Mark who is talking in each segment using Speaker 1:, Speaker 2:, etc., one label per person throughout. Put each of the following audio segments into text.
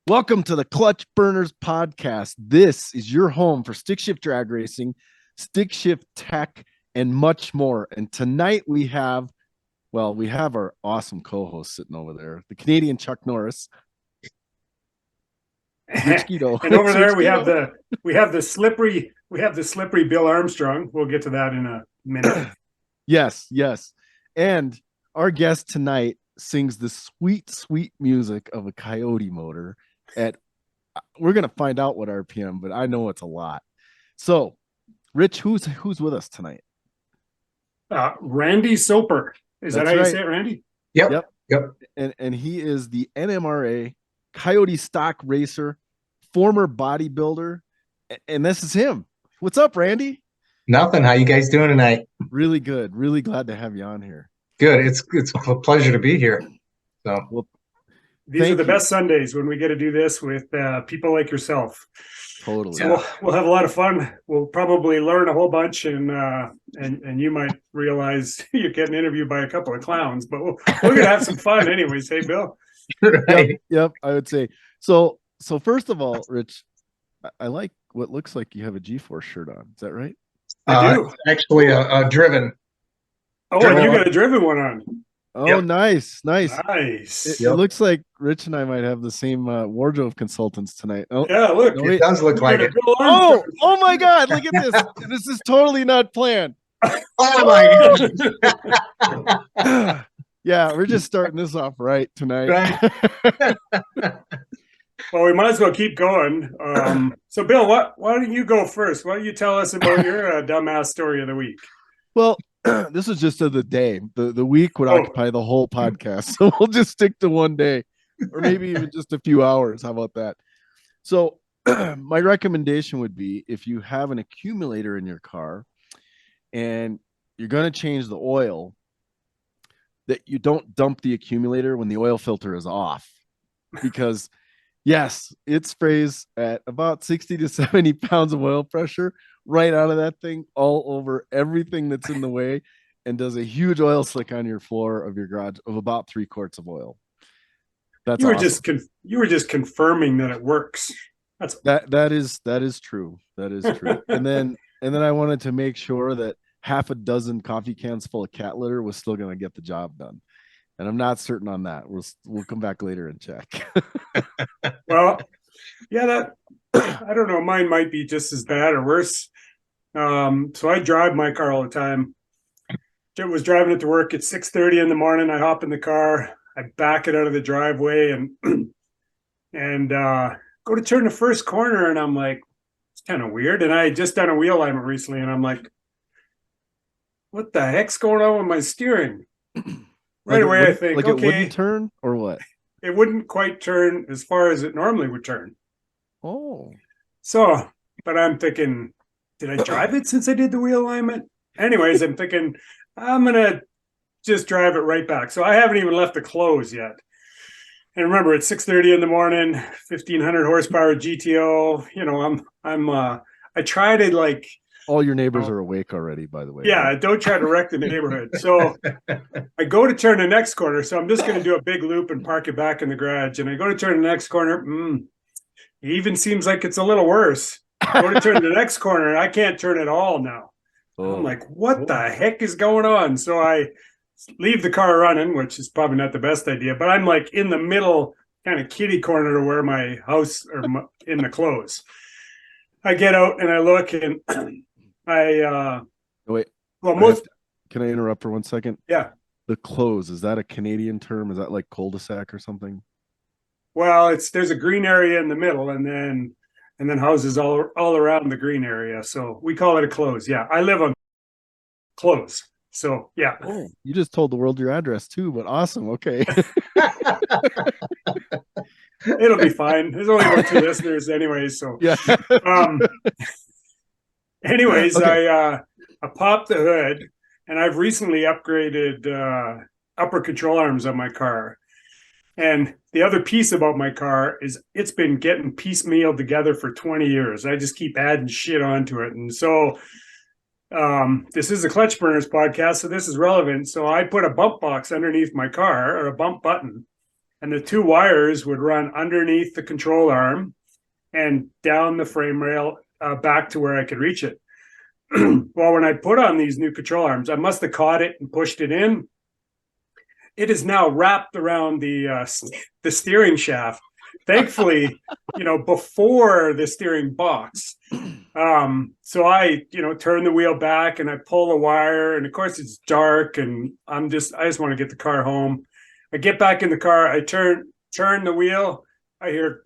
Speaker 1: Welcome to the Clutch Burners podcast. This is your home for stick shift drag racing, stick shift tech, and much more. And tonight we have our awesome co-host sitting over there, the Canadian Chuck Norris.
Speaker 2: Rich Guido. And over there we have the slippery Bill Armstrong. We'll get to that in a minute.
Speaker 1: Yes. And our guest tonight sings the sweet, sweet music of a Coyote motor at, we're going to find out what RPM, but I know it's a lot. So, Rich, who's with us tonight?
Speaker 2: Randy Soper. Is that how you say it, Randy?
Speaker 1: Yep. And he is the NMRA Coyote Stock racer, former bodybuilder, and this is him. What's up, Randy?
Speaker 3: Nothing. How you guys doing tonight?
Speaker 1: Really good. Really glad to have you on here.
Speaker 3: Good. It's a pleasure to be here. So,
Speaker 2: well, these are the best Sundays when we get to do this with people like yourself.
Speaker 1: Totally.
Speaker 2: So we'll have a lot of fun. We'll probably learn a whole bunch, and you might realize you're getting interviewed by a couple of clowns, but we're gonna have some fun anyways. Hey, Bill.
Speaker 3: Right.
Speaker 1: Yep. I would say so. So first of all, Rich, I like what looks like you have a G-Force shirt on. Is that right?
Speaker 2: I do.
Speaker 3: Actually, a driven.
Speaker 2: Oh, and you got a driven one on.
Speaker 1: Oh,
Speaker 3: yep.
Speaker 1: Nice.
Speaker 2: It
Speaker 1: looks like Rich and I might have the same wardrobe consultants tonight. Oh,
Speaker 2: yeah, look.
Speaker 3: It does look like it.
Speaker 1: Oh my God. Look at this. This is totally not planned.
Speaker 3: Oh my
Speaker 1: God. Yeah, we're just starting this off right tonight.
Speaker 3: Right.
Speaker 2: Well, we might as well keep going. So, Bill, why don't you go first? Why don't you tell us about your dumbass story of the week?
Speaker 1: Well, this is just of the day. The week would occupy the whole podcast. So we'll just stick to one day or maybe even just a few hours. How about that? So my recommendation would be if you have an accumulator in your car and you're going to change the oil, that you don't dump the accumulator when the oil filter is off. Because yes, it sprays at about 60 to 70 pounds of oil pressure right out of that thing all over everything that's in the way and does a huge oil slick on your floor of your garage of about 3 quarts of oil. That's
Speaker 2: you were
Speaker 1: awesome.
Speaker 2: You were just confirming that it works.
Speaker 1: That is true. That is true. and then I wanted to make sure that half a dozen coffee cans full of cat litter was still going to get the job done. And I'm not certain on that. We'll come back later and check.
Speaker 2: Well, yeah, that I don't know. Mine might be just as bad or worse. So I drive my car all the time. I was driving it to work at 6:30 in the morning. I hop in the car, I back it out of the driveway, and go to turn the first corner, and I'm like, it's kind of weird. And I had just done a wheel alignment recently, and I'm like, what the heck's going on with my steering? Right away, I think,
Speaker 1: like it wouldn't turn or what?
Speaker 2: It wouldn't quite turn as far as it normally would turn.
Speaker 1: Oh.
Speaker 2: So, but I'm thinking, did I drive it since I did the wheel alignment? Anyways, I'm thinking, I'm going to just drive it right back. So I haven't even left the close yet. And remember, it's 6:30 in the morning, 1,500 horsepower GTO. You know, I try to like.
Speaker 1: All your neighbors are awake already, by the way.
Speaker 2: Yeah, right? Don't try to wreck the neighborhood. So I go to turn the next corner. So I'm just going to do a big loop and park it back in the garage. And I go to turn the next corner. It even seems like it's a little worse. I go to turn the next corner, and I can't turn at all now. Oh. I'm like, what the heck is going on? So I leave the car running, which is probably not the best idea. But I'm like in the middle, kind of kitty corner to where my house or in the close. I get out and I look, and
Speaker 1: wait.
Speaker 2: Well,
Speaker 1: can I interrupt for 1 second?
Speaker 2: Yeah.
Speaker 1: The close, is that a Canadian term? Is that like cul-de-sac or something?
Speaker 2: Well, there's a green area in the middle, and then houses all around the green area. So we call it a close. Yeah, I live on close. So yeah.
Speaker 1: Oh, you just told the world your address too, but awesome. Okay.
Speaker 2: It'll be fine. There's only about 2 listeners anyway. So
Speaker 1: yeah.
Speaker 2: Anyways, okay. I popped the hood, and I've recently upgraded upper control arms on my car. And the other piece about my car is it's been getting piecemeal together for 20 years. I just keep adding shit onto it. And so this is a Clutch Burners podcast, so this is relevant. So I put a bump box underneath my car, or a bump button. and the two wires would run underneath the control arm and down the frame rail back to where I could reach it. Well, when I put on these new control arms, I must have caught it and pushed it in. It is now wrapped around the steering shaft. Thankfully, before the steering box. So I, turn the wheel back and I pull the wire, and of course it's dark, and I just want to get the car home. I get back in the car, I turn the wheel, I hear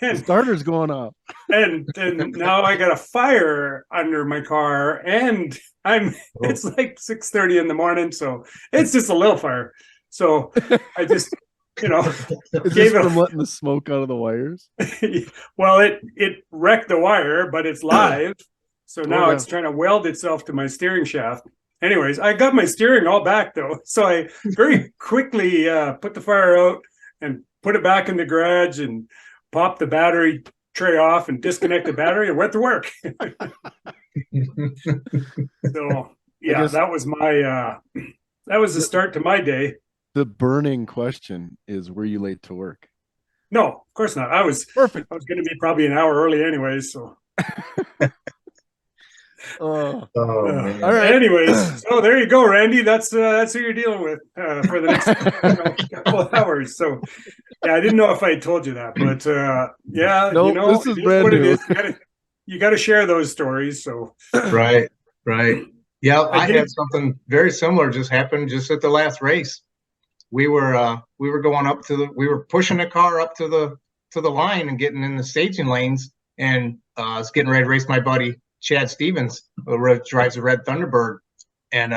Speaker 1: and starter's going off.
Speaker 2: And now I got a fire under my car, and it's like 6:30 in the morning, so it's just a little fire. So I just
Speaker 1: is this from letting the smoke out of the wires?
Speaker 2: Well, it wrecked the wire, but it's live, so now it's trying to weld itself to my steering shaft. Anyways, I got my steering all back though, so I very quickly put the fire out and put it back in the garage and popped the battery tray off and disconnect the battery and went to work. So yeah, that was the start to my day.
Speaker 1: The burning question is, were you late to work?
Speaker 2: No, of course not. I was perfect. I was going to be probably an hour early anyways. So
Speaker 1: man.
Speaker 2: All right. Anyways, so there you go, Randy. That's who you're dealing with for the next couple of hours. So yeah, I didn't know if I told you that, but yeah,
Speaker 1: nope, this is brand
Speaker 2: what
Speaker 1: new.
Speaker 2: It is. You got to share those stories. So
Speaker 3: right. Yeah, I had something very similar just happened just at the last race. We were going up we were pushing the car up to the line and getting in the staging lanes, and I was getting ready to race my buddy Chad Stevens, who drives a red Thunderbird. And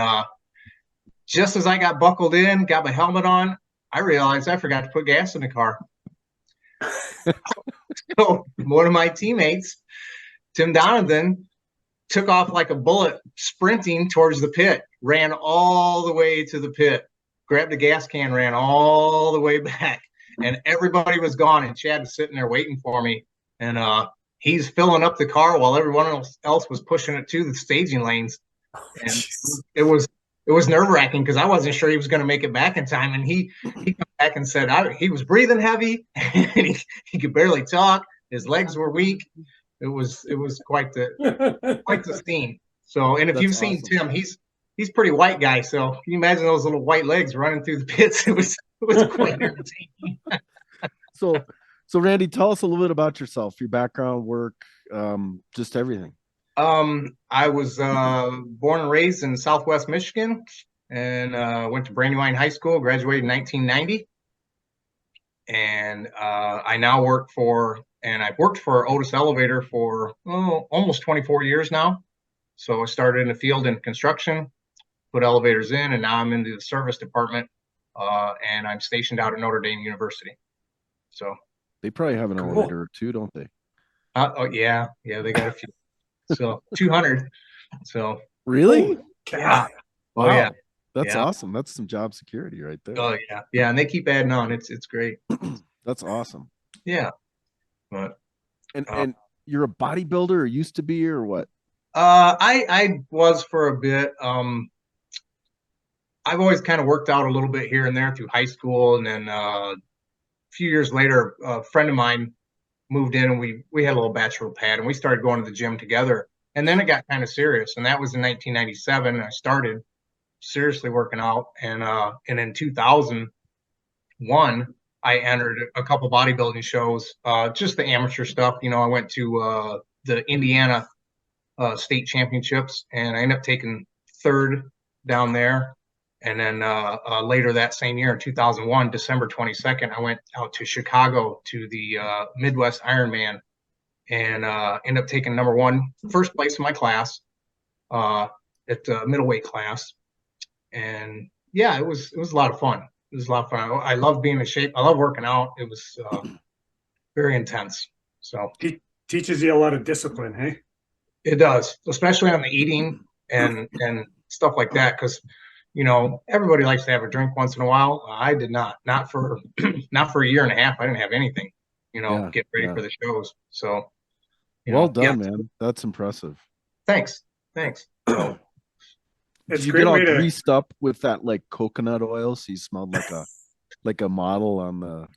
Speaker 3: just as I got buckled in, got my helmet on, I realized I forgot to put gas in the car. So one of my teammates, Tim Donovan, took off like a bullet, sprinting towards the pit, ran all the way to the pit, grabbed a gas can, ran all the way back, and everybody was gone, and Chad was sitting there waiting for me, and he's filling up the car while everyone else was pushing it to the staging lanes. And it was nerve-wracking because I wasn't sure he was going to make it back in time, and he came back and said he was breathing heavy and he could barely talk, his legs were weak. It was quite the scene. So, and if you've seen Tim, he's pretty white guy, so can you imagine those little white legs running through the pits? It was quite entertaining.
Speaker 1: So Randy, tell us a little bit about yourself, your background, work, just everything.
Speaker 3: I was born and raised in Southwest Michigan, and went to Brandywine High School, graduated in 1990. And I've worked for Otis Elevator for almost 24 years now. So I started in the field in construction, put elevators in, and now I'm into the service department, and I'm stationed out at Notre Dame University. So
Speaker 1: they probably have an elevator or two, don't they?
Speaker 3: Yeah, they got a few. So 200. So
Speaker 1: really?
Speaker 3: Yeah.
Speaker 1: Wow. Oh yeah. That's awesome. That's some job security right there.
Speaker 3: Oh yeah. Yeah, and they keep adding on. It's great.
Speaker 1: That's awesome.
Speaker 3: Yeah. But
Speaker 1: and you're a bodybuilder, or used to be, or what?
Speaker 3: I was for a bit. I've always kind of worked out a little bit here and there through high school, and then a few years later, a friend of mine moved in, and we had a little bachelor pad, and we started going to the gym together. And then it got kind of serious, and that was in 1997. And I started seriously working out, and in 2001, I entered a couple bodybuilding shows, just the amateur stuff. I went to the Indiana state championships, and I ended up taking third down there. And then later that same year, in 2001, December 22nd, I went out to Chicago to the Midwest Ironman, and ended up taking first place in my class at the middleweight class. And yeah, it was a lot of fun. It was a lot of fun. I love being in shape. I love working out. It was very intense. So
Speaker 2: teaches you a lot of discipline, hey?
Speaker 3: It does, especially on the eating and stuff like that, because everybody likes to have a drink once in a while. I did not for a year and a half. I didn't have anything, get ready for the shows. So
Speaker 1: well done, man. That's impressive.
Speaker 3: Thanks.
Speaker 1: Did you get all greased up with that like coconut oil, so you smelled like a like a model on the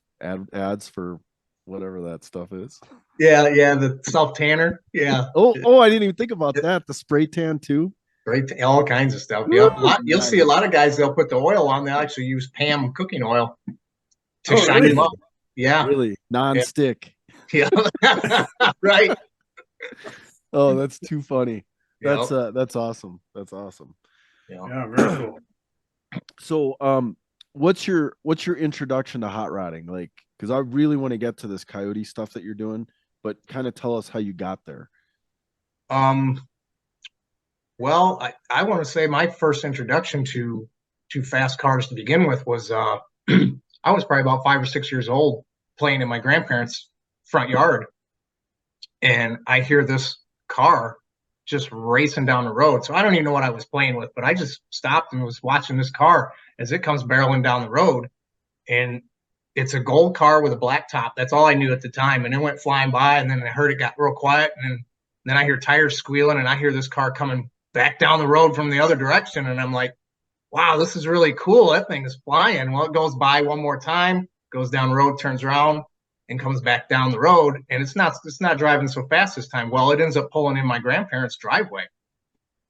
Speaker 1: ads for whatever that stuff is.
Speaker 3: Yeah, the self tanner. Yeah.
Speaker 1: Oh, I didn't even think about that. The spray tan too.
Speaker 3: Right, all kinds of stuff.
Speaker 1: Woo,
Speaker 3: Yep. You'll
Speaker 1: nice.
Speaker 3: see a lot of guys, they'll put the oil on. They'll actually use Pam cooking oil to shine
Speaker 2: really?
Speaker 3: them up. Yeah.
Speaker 1: Really non-stick.
Speaker 3: Yeah. Right.
Speaker 1: Oh, that's too funny.
Speaker 3: Yep.
Speaker 1: That's awesome. That's awesome.
Speaker 2: Yeah, very cool.
Speaker 1: So, what's your introduction to hot rodding? Like, because I really want to get to this Coyote stuff that you're doing, but kind of tell us how you got there.
Speaker 3: Well, I want to say my first introduction to fast cars to begin with was I was probably about 5 or 6 years old playing in my grandparents' front yard, and I hear this car just racing down the road. So I don't even know what I was playing with, but I just stopped and was watching this car as it comes barreling down the road, and it's a gold car with a black top. That's all I knew at the time, and it went flying by, and then I heard it got real quiet, and then I hear tires squealing, and I hear this car coming back down the road from the other direction, and I'm like, wow, this is really cool. That thing is flying. Well, it goes by one more time, goes down the road, turns around, and comes back down the road, and it's not driving so fast this time. Well, it ends up pulling in my grandparents' driveway.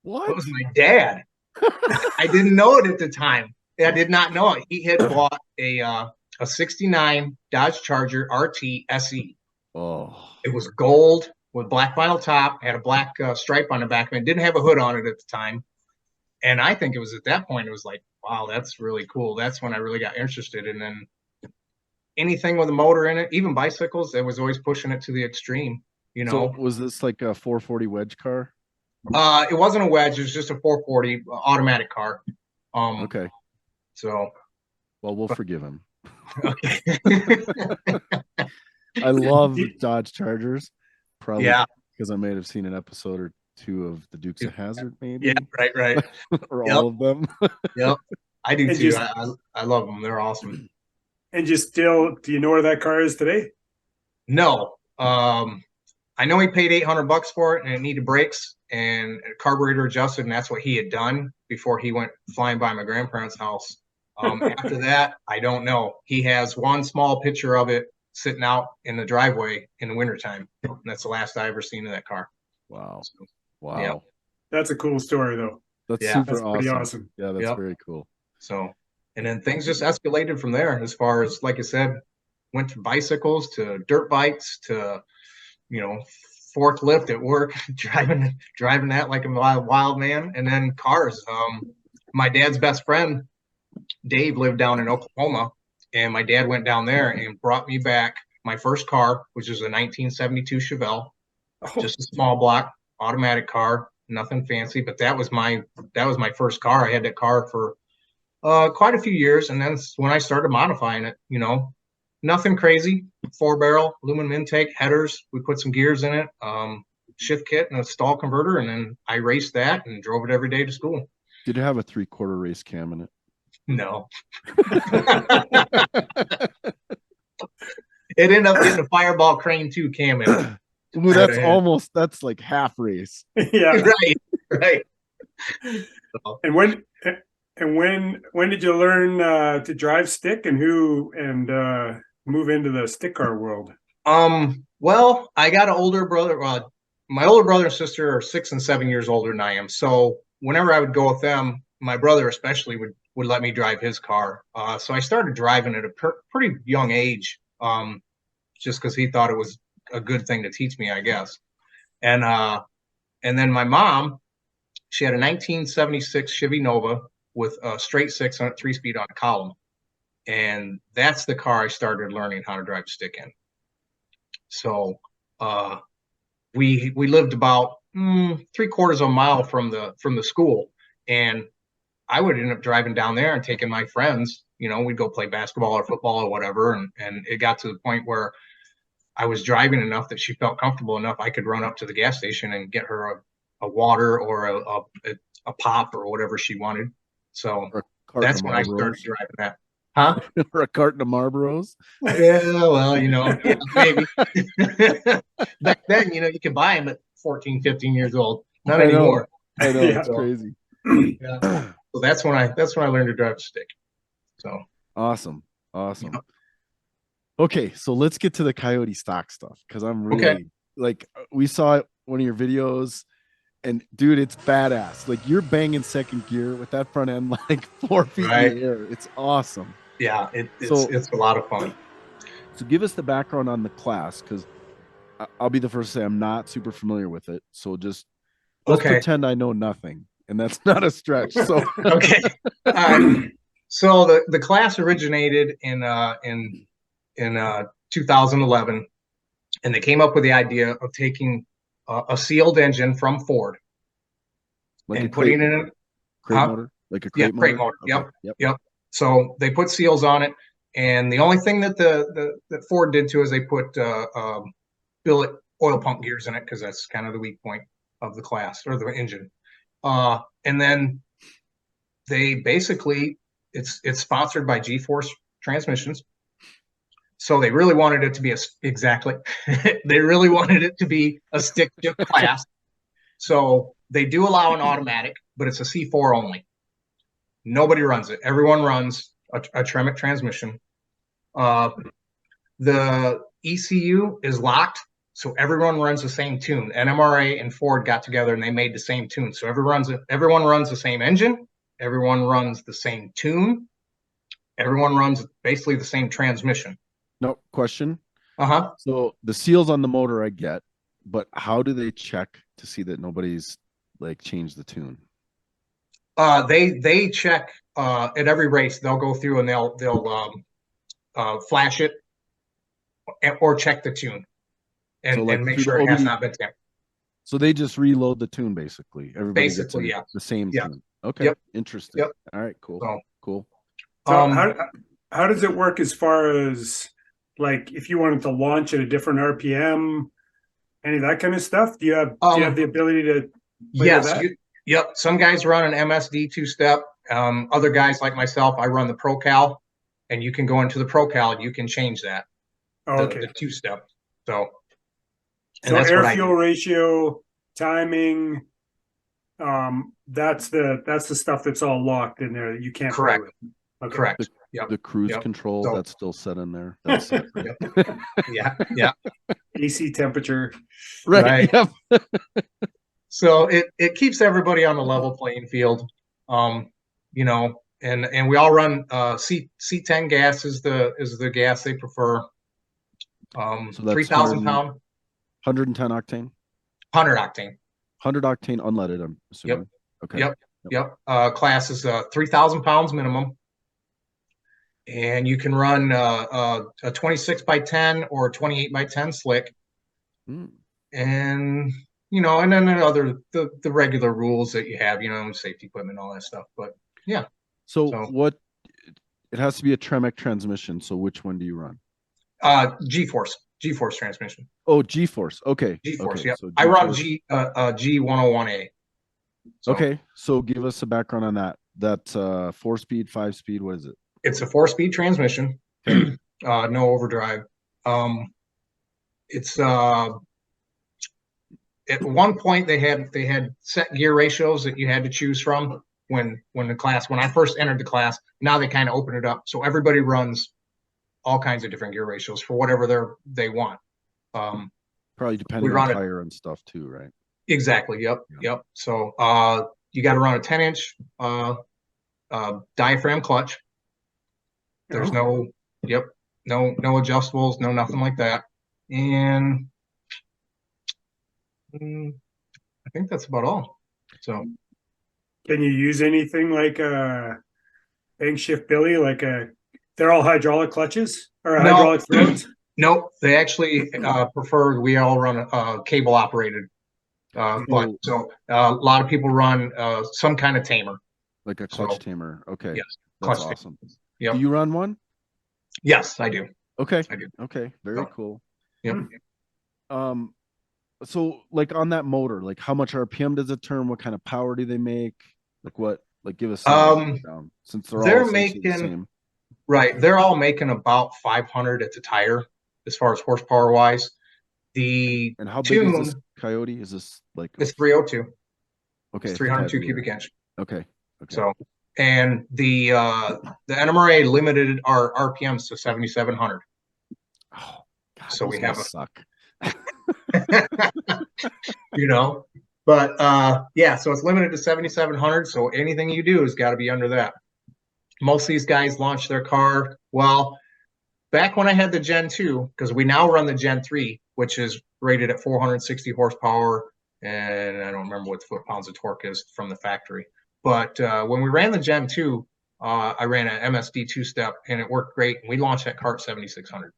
Speaker 1: What?
Speaker 3: It was my dad. I didn't know it at the time. I did not know it. He had bought a 69 Dodge Charger RT SE.
Speaker 1: Oh,
Speaker 3: It was gold with black vinyl top, had a black stripe on the back of it. Didn't have a hood on it at the time. And I think it was at that point, it was like, wow, that's really cool. That's when I really got interested. And then anything with a motor in it, even bicycles, I was always pushing it to the extreme, you know.
Speaker 1: so was this like a 440 wedge car?
Speaker 3: It wasn't a wedge. It was just a 440 automatic car.
Speaker 1: Okay.
Speaker 3: So.
Speaker 1: Well, we'll forgive him.
Speaker 3: Okay.
Speaker 1: I love Dodge Chargers. Probably
Speaker 3: Yeah.
Speaker 1: because I may have seen an episode or two of the Dukes of Hazzard, maybe.
Speaker 3: Yeah, right.
Speaker 1: Or
Speaker 3: Yep.
Speaker 1: all of them.
Speaker 3: Yep. I do
Speaker 2: And
Speaker 3: too.
Speaker 2: just-
Speaker 3: I love them. They're awesome.
Speaker 2: And do you know where that car is today?
Speaker 3: No. I know he paid $800 for it, and it needed brakes and a carburetor adjusted, and that's what he had done before he went flying by my grandparents' house. After that, I don't know. He has one small picture of it sitting out in the driveway in the wintertime. And that's the last I ever seen of that car.
Speaker 1: Wow.
Speaker 3: So,
Speaker 1: Wow.
Speaker 3: yeah.
Speaker 2: That's a cool story, though.
Speaker 1: That's
Speaker 3: Yeah.
Speaker 1: super
Speaker 2: That's pretty
Speaker 1: awesome.
Speaker 2: awesome.
Speaker 1: Yeah, that's
Speaker 3: Yep.
Speaker 1: very cool.
Speaker 3: So, and then things just escalated from there as far as, like I said, went to bicycles to dirt bikes to, forklift at work, driving that like a wild man, and then cars. My dad's best friend, Dave, lived down in Oklahoma, and my dad went down there and brought me back my first car, which was a 1972 Chevelle, just a small block automatic car, nothing fancy, but that was my first car. I had that car for quite a few years, and then when I started modifying it, nothing crazy. 4-barrel aluminum intake, headers. We put some gears in it, shift kit, and a stall converter, and then I raced that and drove it every day to school.
Speaker 1: Did it have a 3/4 race cam in it?
Speaker 3: No. It ended up getting a Fireball Crane 2 cam in it.
Speaker 1: Ooh, that's like half race.
Speaker 2: Yeah.
Speaker 3: Right.
Speaker 2: And when did you learn to drive stick, and move into the stick car world?
Speaker 3: Well, I got an older brother. Well, my older brother and sister are 6 and 7 years older than I am. So whenever I would go with them, my brother especially would let me drive his car. So I started driving at a pretty young age, just because he thought it was a good thing to teach me, I guess. And then my mom, she had a 1976 Chevy Nova with a straight 6 on it, 3-speed on a column. And that's the car I started learning how to drive stick in. So we lived about 3/4 of a mile from the school, and I would end up driving down there and taking my friends. We'd go play basketball or football or whatever, and it got to the point where I was driving enough that she felt comfortable enough I could run up to the gas station and get her a water or a pop or whatever she wanted. So that's when I started driving that. Huh?
Speaker 1: Or a carton of Marlboros?
Speaker 3: Yeah, well, yeah, maybe. Back then, you could buy them at 14, 15 years old. Not anymore.
Speaker 1: I know,
Speaker 2: Yeah.
Speaker 1: it's crazy.
Speaker 3: Yeah. So that's when I learned to drive a stick. So
Speaker 1: Awesome. Awesome. Okay, so let's get to the Coyote Stock stuff because I'm really like, we saw one of your videos, and dude, it's badass. Like, you're banging second gear with that front end like 4 feet in the air. It's awesome.
Speaker 3: Yeah, it's a lot of fun.
Speaker 1: So give us the background on the class, because I'll be the first to say I'm not super familiar with it. So just let's pretend I know nothing, and that's not a stretch. So
Speaker 3: okay. So the class originated in 2011, and they came up with the idea of taking a sealed engine from Ford
Speaker 1: like
Speaker 3: and putting it in a
Speaker 1: crate motor, like a crate motor.
Speaker 3: Crate motor.
Speaker 1: Okay.
Speaker 3: Yep. So they put seals on it, and the only thing that that Ford did to is they put billet oil pump gears in it, because that's kind of the weak point of the class or the engine. And then they basically, it's sponsored by G-Force Transmissions. So they really wanted it to be they really wanted it to be a stick shift class. So they do allow an automatic, but it's a C4 only. Nobody runs it. Everyone runs a Tremec transmission. The ECU is locked, so everyone runs the same tune. NMRA and Ford got together and they made the same tune. So everyone runs the same engine. Everyone runs the same tune. Everyone runs basically the same transmission.
Speaker 1: No question.
Speaker 3: So
Speaker 1: the seals on the motor I get, but how do they check to see that nobody's like changed the tune?
Speaker 3: They check at every race. They'll go through and they'll flash it or check the tune and make sure it has not been tampered.
Speaker 1: So they just reload the tune basically. Everybody
Speaker 3: basically
Speaker 1: gets the same tune. Okay.
Speaker 3: Yep.
Speaker 1: Interesting.
Speaker 3: Yep.
Speaker 1: All right. Cool. Cool.
Speaker 2: So how does it work as far as, like, if you wanted to launch at a different RPM, any of that kind of stuff? Do you have the ability to?
Speaker 3: Yes. Yep. Some guys run an MSD 2-step. Other guys like myself, I run the ProCal, and you can go into the ProCal. You can change that. The 2-step. So
Speaker 2: air fuel ratio, timing. That's the stuff that's all locked in there that you can't.
Speaker 3: Correct.
Speaker 2: Okay.
Speaker 3: Correct.
Speaker 1: The cruise control, that's still set in there. That's set.
Speaker 3: Yeah.
Speaker 2: AC temperature.
Speaker 1: Right. Yep.
Speaker 3: So it keeps everybody on the level playing field. And we all run C10 gas is the gas they prefer. So that's 3,000 pound.
Speaker 1: 110 octane.
Speaker 3: 100 octane.
Speaker 1: 100 octane unleaded, I'm assuming.
Speaker 3: Yep. Okay. Yep. Class is 3,000 pounds minimum. And you can run a 26 by 10 or 28 by 10 slick. And and then the regular rules that you have, safety equipment, all that stuff. But yeah.
Speaker 1: So what? It has to be a Tremec transmission. So which one do you run?
Speaker 3: G-Force transmission.
Speaker 1: Oh, G-Force. Okay.
Speaker 3: G-Force.
Speaker 1: Okay.
Speaker 3: Yeah.
Speaker 1: So
Speaker 3: I run G101A.
Speaker 1: Okay. So give us a background on that. That's 4-speed, 5-speed. What is it?
Speaker 3: It's a 4-speed transmission. No overdrive. It's at one point they had set gear ratios that you had to choose from when I first entered the class. Now they kind of open it up, so everybody runs all kinds of different gear ratios for whatever they want.
Speaker 1: Probably depending on tire and stuff too, right?
Speaker 3: Exactly. Yep. So you got to run a 10-inch diaphragm clutch. There's no adjustables, no nothing like that. And I think that's about all. So
Speaker 2: can you use anything like a bank shift Billy, they're all hydraulic clutches or hydraulic throws?
Speaker 3: Nope. They actually prefer, we all run cable operated. So a lot of people run some kind of tamer.
Speaker 1: Like a clutch tamer. Okay.
Speaker 3: Yes.
Speaker 1: That's awesome.
Speaker 3: Yep.
Speaker 1: Do you run one?
Speaker 3: Yes, I do.
Speaker 1: Okay.
Speaker 3: I do.
Speaker 1: Okay. Very cool.
Speaker 3: Yep.
Speaker 1: So like on that motor, like how much RPM does it turn? What kind of power do they make? Give us some down, since they're all making the same.
Speaker 3: Right. They're all making about 500 at the tire as far as horsepower wise.
Speaker 1: And how big is this Coyote? Is this like
Speaker 3: it's 302?
Speaker 1: Okay.
Speaker 3: It's 302 cubic inch.
Speaker 1: Okay.
Speaker 3: So And the NMRA limited our RPMs to 7,700.
Speaker 1: Oh, God,
Speaker 3: So we have a
Speaker 1: suck.
Speaker 3: You know, but yeah, so it's limited to 7,700. So anything you do has got to be under that. Most of these guys launch their car. Well, back when I had the Gen 2, because we now run the Gen 3, which is rated at 460 horsepower, and I don't remember what the foot-pounds of torque is from the factory. But when we ran the Gen 2, I ran an MSD two-step, and it worked great. And we launched that car at 7,600.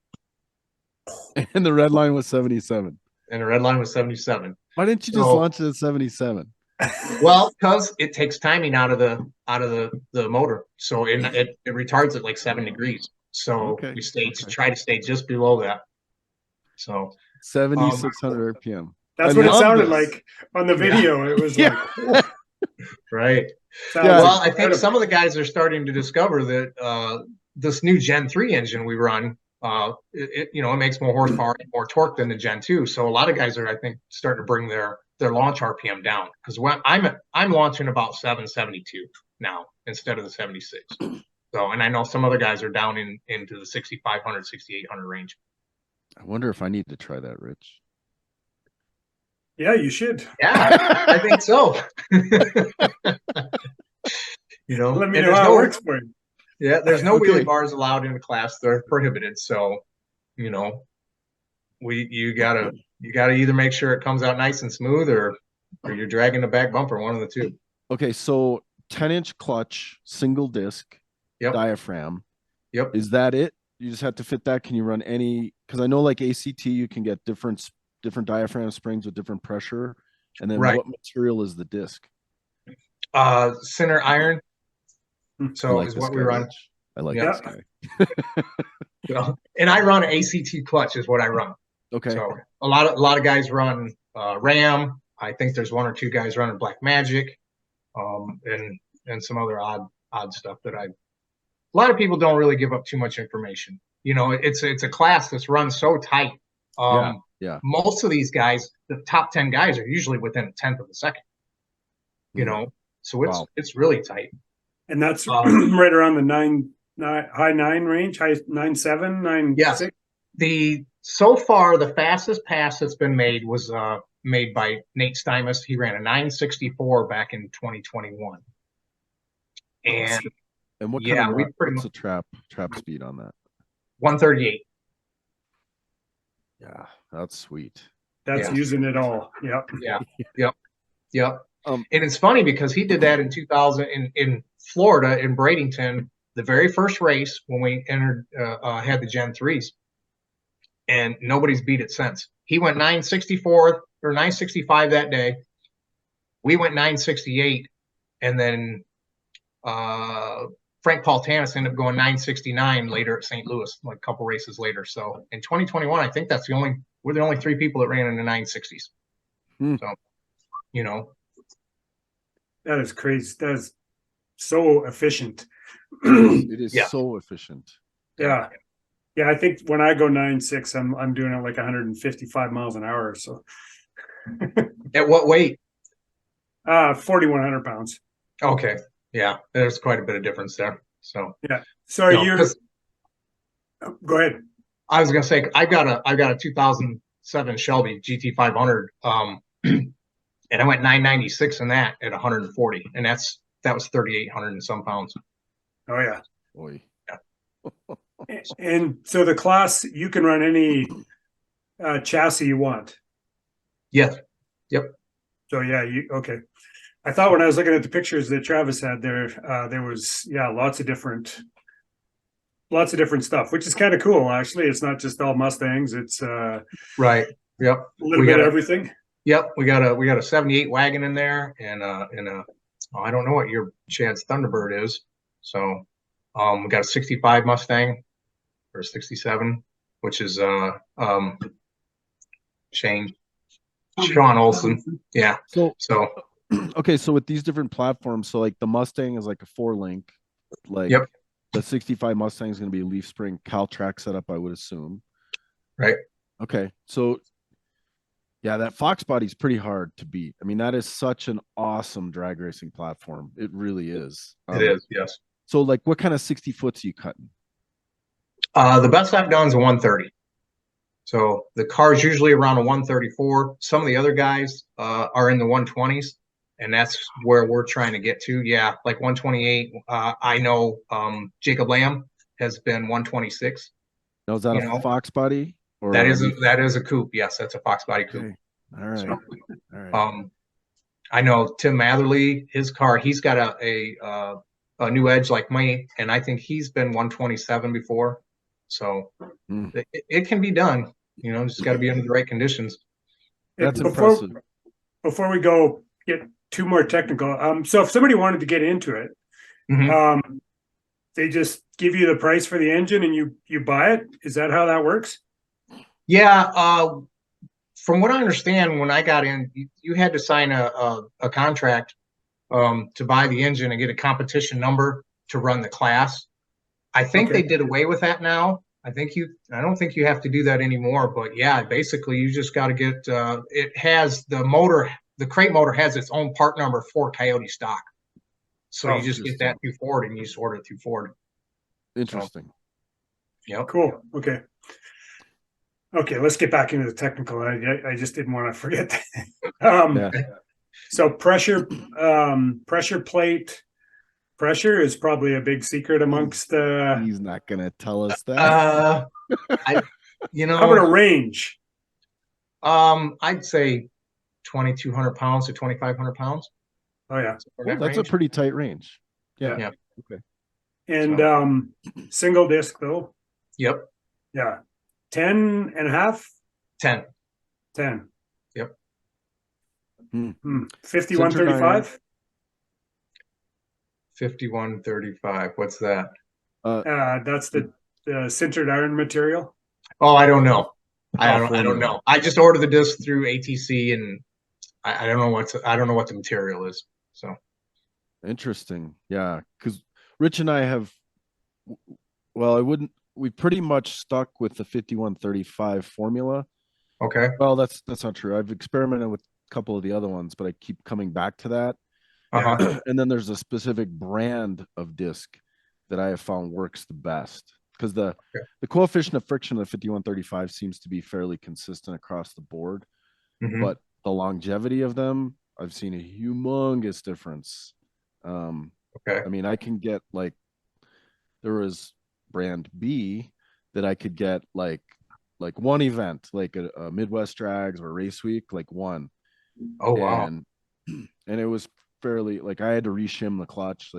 Speaker 1: And the red line was 77.
Speaker 3: And the red line was 77.
Speaker 1: Why didn't you just launch it at 77?
Speaker 3: Well, because it takes timing out of the motor, so it retards it like 7 degrees. So we try to stay just below that. So
Speaker 1: 7,600 RPM.
Speaker 2: That's what it sounded like on the video. It was like
Speaker 3: right.
Speaker 2: Yeah.
Speaker 3: Well, I think some of the guys are starting to discover that this new Gen 3 engine we run, it makes more horsepower and more torque than the Gen 2. So a lot of guys are, I think, starting to bring their launch RPM down, because when I'm launching about 772 now instead of the 76. So, and I know some other guys are down into the 6,500, 6,800 range.
Speaker 1: I wonder if I need to try that, Rich.
Speaker 2: Yeah, you should.
Speaker 3: Yeah, I think so.
Speaker 2: Let me know how it works for you.
Speaker 3: Yeah, there's no wheelie bars allowed in the class; they're prohibited. So, you gotta either make sure it comes out nice and smooth, or you're dragging the back bumper, one of the two.
Speaker 1: Okay, so 10-inch clutch, single disc, diaphragm.
Speaker 3: Yep.
Speaker 1: Is that it? You just have to fit that? Can you run any? Because I know like ACT, you can get different diaphragm springs with different pressure. And then what material is the disc?
Speaker 3: Center iron. So is what we run.
Speaker 1: Rich. I like this guy.
Speaker 3: And I run ACT clutch is what I run.
Speaker 1: Okay.
Speaker 3: So a lot of guys run Ram. I think there's one or two guys running Black Magic, and some other odd stuff that a lot of people don't really give up too much information. It's a class that's run so tight.
Speaker 1: Yeah.
Speaker 3: Most of these guys, the top 10 guys, are usually within a tenth of a second. So it's really tight.
Speaker 2: And that's right around the high 9 range, high 9.7, 9.6.
Speaker 3: Yeah. So far the fastest pass that's been made was made by Nate Stymus. He ran a 964 back in 2021. And
Speaker 1: what kind of what's the trap speed on that?
Speaker 3: 138.
Speaker 1: Yeah, that's sweet.
Speaker 2: That's using it all. Yep.
Speaker 3: Yep. And it's funny because he did that in 2000 in Florida in Bradenton, the very first race when we entered had the Gen 3s, and nobody's beat it since. He went 964 or 965 that day. We went 968, and then Frank Paultanis ended up going 969 later at St. Louis, like a couple races later. So in 2021, I think we're the only 3 people that ran in the 960s. So,
Speaker 2: that is crazy. That is so efficient.
Speaker 1: It is so efficient.
Speaker 2: Yeah. Yeah, I think when I go 9.6, I'm doing it like 155 miles an hour. So
Speaker 3: at what weight?
Speaker 2: 4,100 pounds.
Speaker 3: Okay. Yeah, there's quite a bit of difference there. So
Speaker 2: yeah. So go ahead.
Speaker 3: I was gonna say I've got a 2007 Shelby GT500, and I went 996 in that at 140, and that was 3,800 and some pounds.
Speaker 2: Oh yeah.
Speaker 1: Boy.
Speaker 2: Yeah. And so the class, you can run any chassis you want.
Speaker 3: Yes. Yep.
Speaker 2: So yeah, okay. I thought when I was looking at the pictures that Travis had there was lots of different stuff, which is kind of cool. Actually, it's not just all Mustangs. It's
Speaker 3: right. Yep.
Speaker 2: A little bit of everything.
Speaker 3: Yep. We got a 78 wagon in there, and I don't know what your Chad's Thunderbird is. So we got a 65 Mustang or 67, which is Sean Olson. Yeah. So
Speaker 1: okay, so with these different platforms, so like the Mustang is like a 4-link, like the 65 Mustang is going to be a leaf spring Cal track setup, I would assume.
Speaker 3: Right.
Speaker 1: Okay, so Yeah, that Fox body's pretty hard to beat. I mean, that is such an awesome drag racing platform. It really is.
Speaker 3: It is, yes.
Speaker 1: So, like, what kind of 60 foots are you cutting?
Speaker 3: The best I've done is a 130. So the car's usually around a 134. Some of the other guys are in the 120s, and that's where we're trying to get to. Yeah, like 128. I know Jacob Lamb has been 126.
Speaker 1: Now, is that a Fox body? Or
Speaker 3: that is a coupe. Yes, that's a Fox body coupe.
Speaker 1: Okay. All right.
Speaker 3: So,
Speaker 1: All right.
Speaker 3: I know Tim Matherly, his car, he's got a new Edge like me, and I think he's been 127 before. So it can be done. Just got to be under the right conditions.
Speaker 1: That's impressive.
Speaker 2: Before we get too more technical, so if somebody wanted to get into it, they just give you the price for the engine and you buy it. Is that how that works?
Speaker 3: Yeah. From what I understand, when I got in, you had to sign a contract to buy the engine and get a competition number to run the class. I think they did away with that now. I don't think you have to do that anymore, but yeah, basically you just got to get, it has the motor, the crate motor has its own part number for Coyote Stock. So you just get that through Ford and you just order it through Ford.
Speaker 1: Interesting.
Speaker 3: Yeah.
Speaker 2: Cool. Okay. Let's get back into the technical. I just didn't want to forget that. So pressure plate. Pressure is probably a big secret amongst the.
Speaker 1: He's not going to tell us that.
Speaker 2: How about a range?
Speaker 3: I'd say 2,200 pounds to 2,500 pounds.
Speaker 2: Oh yeah,
Speaker 1: well, that's a pretty tight range.
Speaker 3: Yeah.
Speaker 1: Okay.
Speaker 2: And single disc though.
Speaker 3: Yep.
Speaker 2: Yeah. 10 and a half.
Speaker 3: 10.
Speaker 2: Yep.
Speaker 1: 5135.
Speaker 3: 5135. What's that?
Speaker 2: That's the sintered iron material.
Speaker 3: Oh, I don't know. I don't know. I just ordered the disc through ATC, and I don't know what the material is. So
Speaker 1: interesting. Yeah, because Rich and I have. Well, we pretty much stuck with the 5135 formula.
Speaker 3: Okay.
Speaker 1: Well, that's not true. I've experimented with a couple of the other ones, but I keep coming back to that. And then there's a specific brand of disc that I have found works the best because the coefficient of friction of the 5135 seems to be fairly consistent across the board, but the longevity of them, I've seen a humongous difference. I mean, I can get there was brand B that I could get like one event, like a Midwest Drags or Race Week, like one.
Speaker 3: Oh wow!
Speaker 1: And it was fairly I had to reshim the clutch,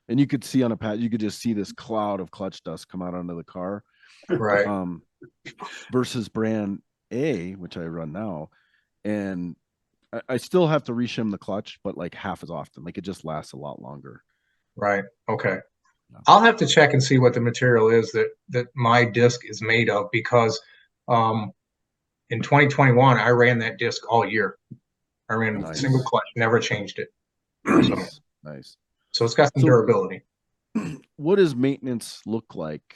Speaker 1: and you could see on a pad, you could just see this cloud of clutch dust come out onto the car.
Speaker 3: Right.
Speaker 1: Versus brand A, which I run now, and I still have to reshim the clutch, but half as often. It just lasts a lot longer.
Speaker 3: Right. Okay. I'll have to check and see what the material is that my disc is made of, because in 2021 I ran that disc all year. I ran a single clutch, never changed it.
Speaker 1: Nice.
Speaker 3: So it's got some durability.
Speaker 1: What does maintenance look like?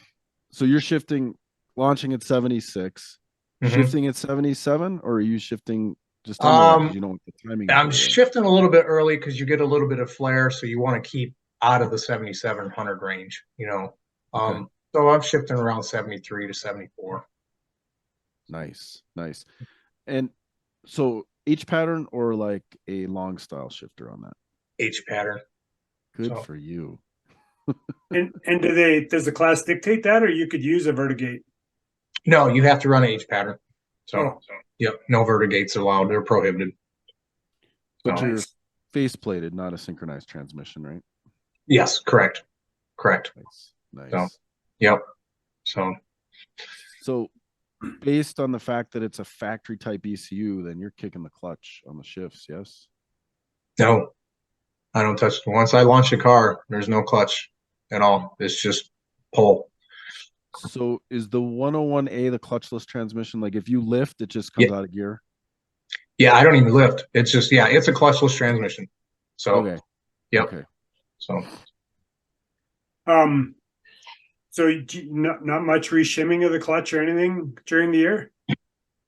Speaker 1: So you're launching at 76, shifting at 77, or are you shifting just under you don't want the timing?
Speaker 3: I'm shifting a little bit early because you get a little bit of flare, so you want to keep out of the 7,700 range, so I'm shifting around 73 to 74.
Speaker 1: Nice. And so H pattern or a long style shifter on that?
Speaker 3: H pattern.
Speaker 1: Good for you.
Speaker 2: and does the class dictate that, or you could use a vertigate?
Speaker 3: No, you have to run H pattern. Yep, no vertigates allowed. They're prohibited.
Speaker 1: But you're face plated, not a synchronized transmission, right?
Speaker 3: Yes, correct.
Speaker 1: Nice.
Speaker 3: Yep.
Speaker 1: So based on the fact that it's a factory type ECU, then you're kicking the clutch on the shifts, yes?
Speaker 3: No, I don't touch it. Once I launch a car, there's no clutch at all. It's just pull.
Speaker 1: So is the 101A the clutchless transmission? If you lift, it just comes out of gear?
Speaker 3: Yeah, I don't even lift. It's just, it's a clutchless transmission. So,
Speaker 1: okay.
Speaker 3: Yep.
Speaker 1: Okay.
Speaker 3: So
Speaker 2: not much reshimming of the clutch or anything during the year?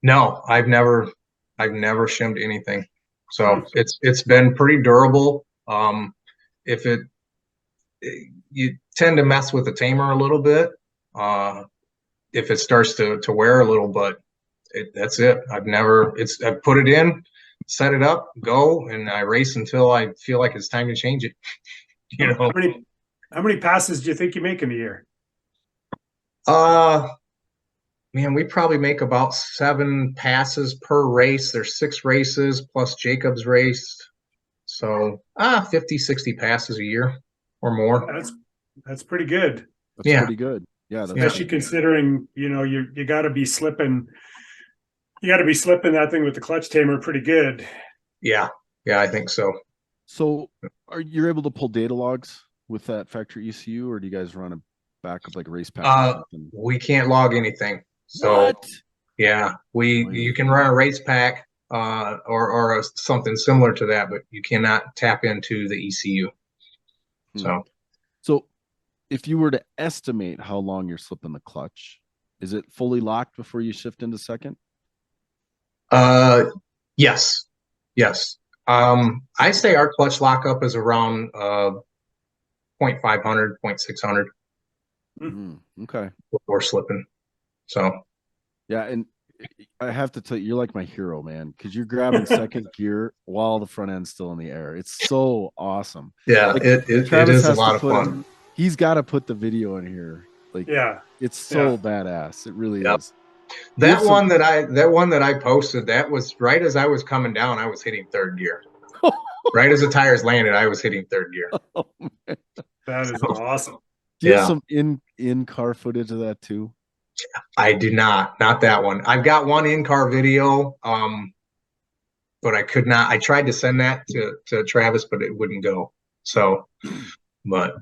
Speaker 3: No, I've never I've never shimmed anything. So it's been pretty durable. If you tend to mess with the tamer a little bit, if it starts to wear a little, but that's it. I've put it in, set it up, go, and I race until I feel like it's time to change it. You know,
Speaker 2: how many passes do you think you make in a year?
Speaker 3: Man, we probably make about 7 passes per race. There's 6 races plus Jacob's race. So 50, 60 passes a year or more.
Speaker 2: That's pretty good.
Speaker 1: That's pretty good. Yeah.
Speaker 2: Especially considering, you gotta be slipping that thing with the clutch tamer pretty good.
Speaker 3: Yeah. Yeah, I think so.
Speaker 1: So are you able to pull data logs with that factory ECU, or do you guys run a backup like race pack or something?
Speaker 3: We can't log anything. So
Speaker 1: what?
Speaker 3: Yeah, you can run a race pack or something similar to that, but you cannot tap into the ECU.
Speaker 1: So if you were to estimate how long you're slipping the clutch, is it fully locked before you shift into second?
Speaker 3: Yes. I say our clutch lockup is around 0.500, 0.600.
Speaker 1: Okay.
Speaker 3: Before slipping. So
Speaker 1: yeah, and I have to tell you, you're like my hero, man, because you're grabbing second gear while the front end's still in the air. It's so awesome.
Speaker 3: Yeah,
Speaker 1: like,
Speaker 3: it is a lot of fun.
Speaker 1: He's got to put the video in here. Like, yeah, it's so badass. It really is.
Speaker 3: That one that I posted, that was right as I was coming down, I was hitting third gear. Right as the tires landed, I was hitting third gear.
Speaker 2: Oh, that is awesome.
Speaker 1: Do you have some in-car footage of that too?
Speaker 3: I do not that one. I've got one in-car video, but I could not. I tried to send that to Travis, but it wouldn't go. So, but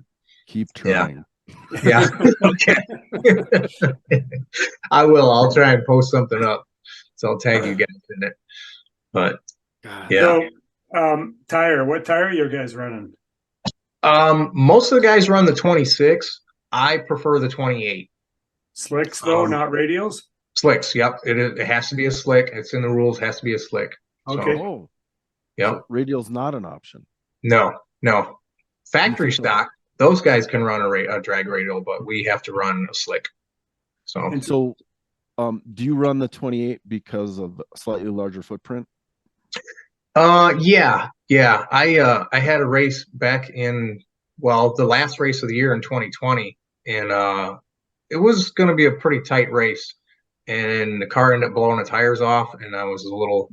Speaker 1: keep trying.
Speaker 3: Yeah. Okay. I will. I'll try and post something up. So I'll tag you guys in it. But yeah.
Speaker 2: So, what tire are you guys running?
Speaker 3: Most of the guys run the 26. I prefer the 28.
Speaker 2: Slicks though, not radials?
Speaker 3: Slicks, yep. It has to be a slick. It's in the rules, has to be a slick.
Speaker 2: Okay.
Speaker 1: So,
Speaker 3: yep.
Speaker 1: So radial's not an option.
Speaker 3: No. Factory stock, those guys can run a drag radial, but we have to run a slick. So
Speaker 1: do you run the 28 because of a slightly larger footprint?
Speaker 3: Yeah. I had a race back in the last race of the year in 2020, and it was going to be a pretty tight race, and the car ended up blowing the tires off, and I was a little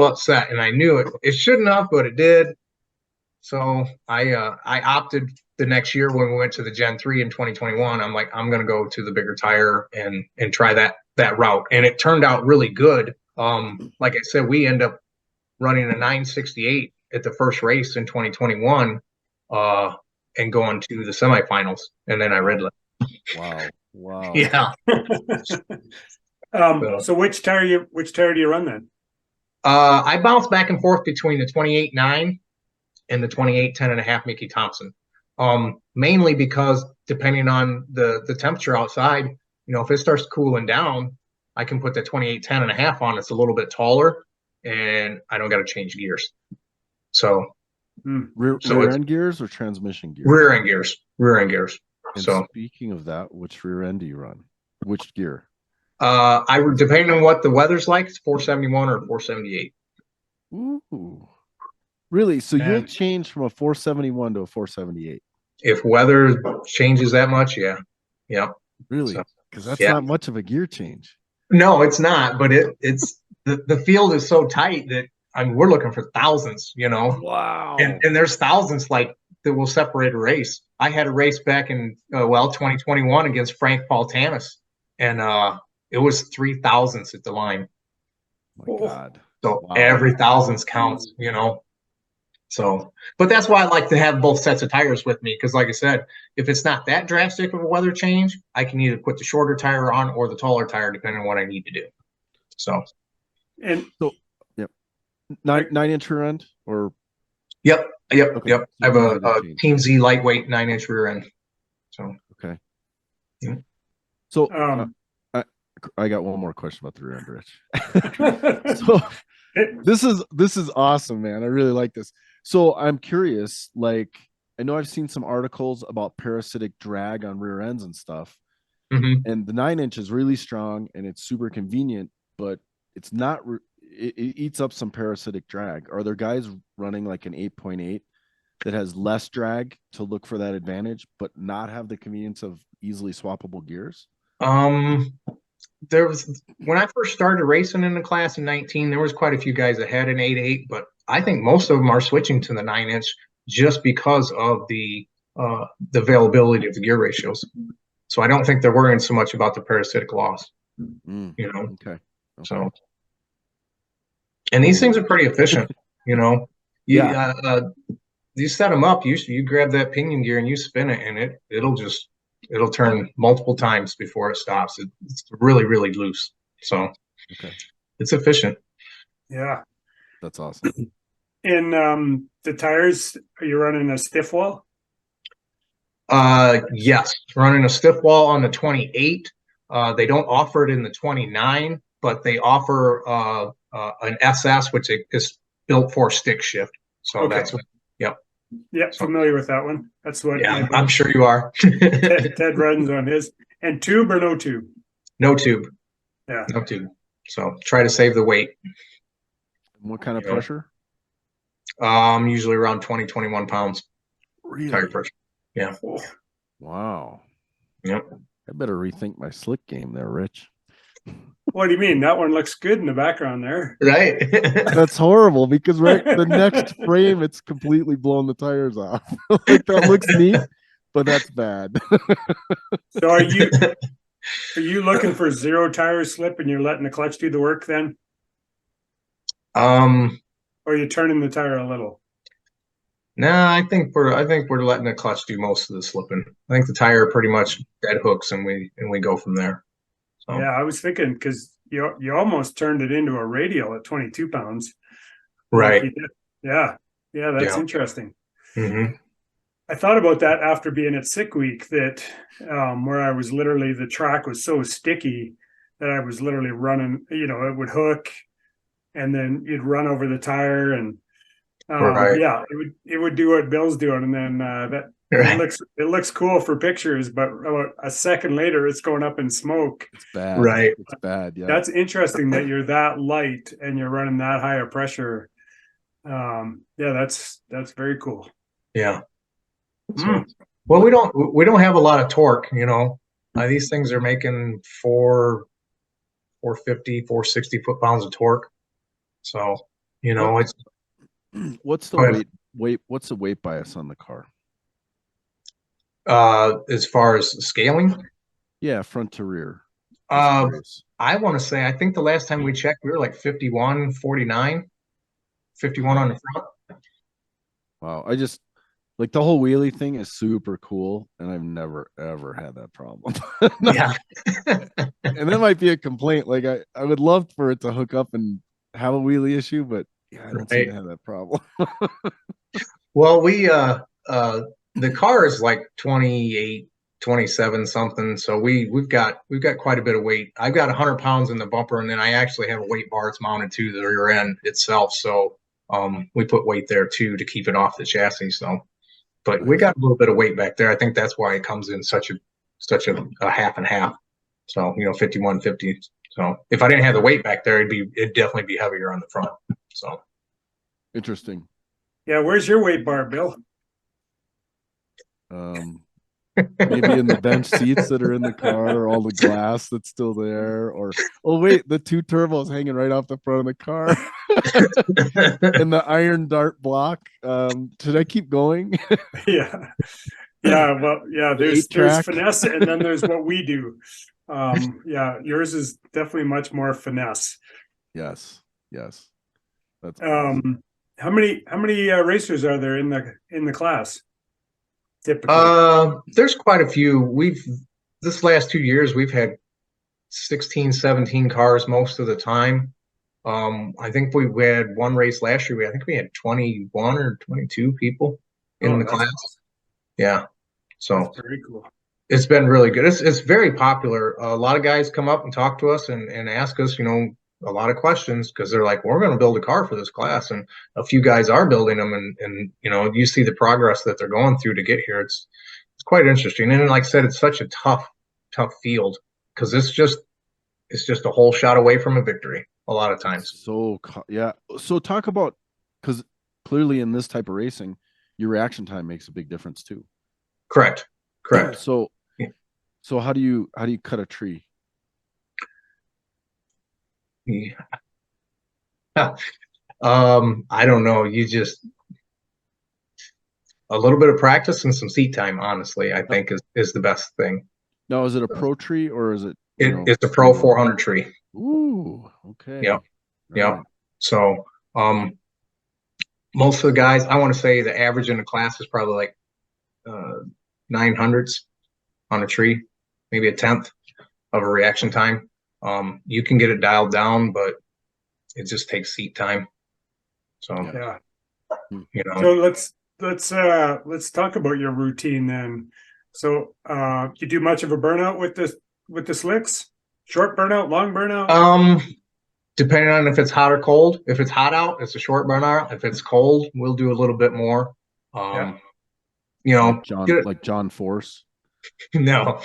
Speaker 3: upset, and I knew it shouldn't have, but it did. So I opted the next year when we went to the Gen 3 in 2021. I'm like, I'm going to go to the bigger tire and try that route, and it turned out really good. Like I said, we end up running a 968 at the first race in 2021, and going to the semifinals, and then I red left.
Speaker 1: Wow.
Speaker 3: Yeah.
Speaker 2: So which tire do you run then?
Speaker 3: I bounce back and forth between the 28.9 and the 28.10.5 Mickey Thompson. Mainly because depending on the temperature outside, if it starts cooling down, I can put the 28.10.5 on. It's a little bit taller, and I don't got to change gears. So
Speaker 1: rear end gears or transmission gears?
Speaker 3: Rear end gears.
Speaker 1: And
Speaker 3: so
Speaker 1: speaking of that, which rear end do you run? Which gear?
Speaker 3: Depending on what the weather's like, it's 471 or 478.
Speaker 1: Ooh. Really? So you'll change from a 471 to a 478?
Speaker 3: If weather changes that much, yeah. Yep.
Speaker 1: Really? Because that's not much of a gear change.
Speaker 3: No, it's not, but it's the field is so tight that we're looking for thousands,
Speaker 1: Wow.
Speaker 3: And there's thousands like that will separate a race. I had a race back in 2021 against Frank Paultanis, and it was 3 thousandths at the line.
Speaker 1: Oh my God.
Speaker 3: So every thousandths counts, So, but that's why I like to have both sets of tires with me, because like I said, if it's not that drastic of a weather change, I can either put the shorter tire on or the taller tire, depending on what I need to do. So,
Speaker 2: yep.
Speaker 1: 9-inch rear end or?
Speaker 3: Yep.
Speaker 1: Okay.
Speaker 3: Yep. I have a Team Z lightweight 9-inch rear end. So,
Speaker 1: okay.
Speaker 3: Yeah.
Speaker 1: So, I got one more question about the rear end, Rich. This is awesome, man. I really like this. So I'm curious, like, I know I've seen some articles about parasitic drag on rear ends and stuff.
Speaker 3: Mhm.
Speaker 1: And the 9-inch is really strong and it's super convenient, but it's not it eats up some parasitic drag. Are there guys running like an 8.8 that has less drag to look for that advantage, but not have the convenience of easily swappable gears?
Speaker 3: There was, when I first started racing in the class in 19, there was quite a few guys that had an 8.8, but I think most of them are switching to the 9-inch just because of the availability of the gear ratios. So I don't think they're worrying so much about the parasitic loss, you know.
Speaker 1: Okay.
Speaker 3: So, and these things are pretty efficient, you know. You set them up. You grab that pinion gear and you spin it, and it'll turn multiple times before it stops. It's really, really loose. So it's efficient.
Speaker 2: Yeah.
Speaker 1: That's awesome.
Speaker 2: In the tires, are you running a stiff wall?
Speaker 3: Yes, running a stiff wall on the 28. They don't offer it in the 29, but they offer an SS, which is built for stick shift. So that's what. Yep.
Speaker 2: Yeah, familiar with that one. That's what.
Speaker 3: Yeah, I'm sure you are.
Speaker 2: Ted runs on his. And tube or no tube?
Speaker 3: No tube.
Speaker 2: Yeah,
Speaker 3: no tube. So try to save the weight.
Speaker 1: What kind of pressure?
Speaker 3: Usually around 20, 21 pounds.
Speaker 1: Really?
Speaker 3: Tire pressure. Yeah.
Speaker 1: Wow.
Speaker 3: Yep.
Speaker 1: I better rethink my slick game there, Rich.
Speaker 2: What do you mean? That one looks good in the background there.
Speaker 3: Right.
Speaker 1: That's horrible because the next frame it's completely blown the tires off. Like that looks neat, but that's bad.
Speaker 2: So are you looking for 0 tire slip and you're letting the clutch do the work then? Or are you turning the tire a little?
Speaker 3: No, I think we're letting the clutch do most of the slipping. I think the tire pretty much dead hooks and we go from there. So.
Speaker 2: Yeah, I was thinking because you almost turned it into a radial at 22 pounds.
Speaker 3: Right.
Speaker 2: Like yeah, that's interesting.
Speaker 3: Mm-hmm.
Speaker 2: I thought about that after being at Sick Week, that where I was literally, the track was so sticky that I was literally running, it would hook and then you'd run over the tire and it would do what Bill's doing. And then it looks cool for pictures, but about a second later it's going up in smoke.
Speaker 1: It's bad.
Speaker 3: Right.
Speaker 1: It's bad. Yeah.
Speaker 2: That's interesting that you're that light and you're running that high of pressure. That's very cool.
Speaker 3: Yeah. So, well, we don't have a lot of torque, these things are making 450, 460 foot-pounds of torque. So, it's
Speaker 1: what's the weight? What's the weight bias on the car?
Speaker 3: As far as scaling?
Speaker 1: Yeah, front to rear.
Speaker 3: I want to say, I think the last time we checked, we were like 51, 49, 51 on the front.
Speaker 1: Wow. I just like the whole wheelie thing is super cool, and I've never ever had that problem.
Speaker 3: Yeah.
Speaker 1: And that might be a complaint. Like I would love for it to hook up and have a wheelie issue, but I don't seem to have that problem.
Speaker 3: Well, the car is like 28, 27 something. So we've got quite a bit of weight. I've got 100 pounds in the bumper, and then I actually have a weight bar it's mounted to the rear end itself. So we put weight there too to keep it off the chassis. So, but we got a little bit of weight back there. I think that's why it comes in such a half and half. So 51, 50. So if I didn't have the weight back there, it'd definitely be heavier on the front. So
Speaker 1: interesting.
Speaker 2: Yeah, where's your weight bar, Bill?
Speaker 1: Maybe in the bench seats that are in the car, or all the glass that's still there, or wait, the 2 turbos hanging right off the front of the car. And the iron dart block. Should I keep going?
Speaker 2: Yeah. Well, there's finesse, and then there's what we do. Yours is definitely much more finesse.
Speaker 1: Yes. That's
Speaker 2: awesome. How many racers are there in the class? Typically,
Speaker 3: there's quite a few. This last 2 years we've had 16, 17 cars most of the time. I think we had one race last year. I think we had 21 or 22 people in the class. Awesome. Yeah. So
Speaker 2: that's very cool.
Speaker 3: It's been really good. It's very popular. A lot of guys come up and talk to us and ask us, a lot of questions because they're like, we're going to build a car for this class, and a few guys are building them, and you know, you see the progress that they're going through to get here. It's quite interesting, and like I said, it's such a tough field because it's just a whole shot away from a victory a lot of times.
Speaker 1: So yeah, so talk about, because clearly in this type of racing, your reaction time makes a big difference too.
Speaker 3: Correct.
Speaker 1: So how do you cut a tree?
Speaker 3: Yeah. I don't know. You just a little bit of practice and some seat time, honestly, I think is the best thing.
Speaker 1: Now, is it a pro tree or is it?
Speaker 3: It's a pro 400 tree.
Speaker 1: Ooh, okay.
Speaker 3: Yep.
Speaker 1: Right.
Speaker 3: So, most of the guys, I want to say the average in the class is probably like 900s on a tree, maybe a tenth of a reaction time. You can get it dialed down, but it just takes seat time. So
Speaker 2: Yeah.
Speaker 3: you know.
Speaker 2: So let's talk about your routine then. So you do much of a burnout with the slicks? Short burnout, long burnout?
Speaker 3: Depending on if it's hot or cold. If it's hot out, it's a short burnout. If it's cold, we'll do a little bit more.
Speaker 2: Yeah.
Speaker 3: You know,
Speaker 1: like John Force.
Speaker 3: No.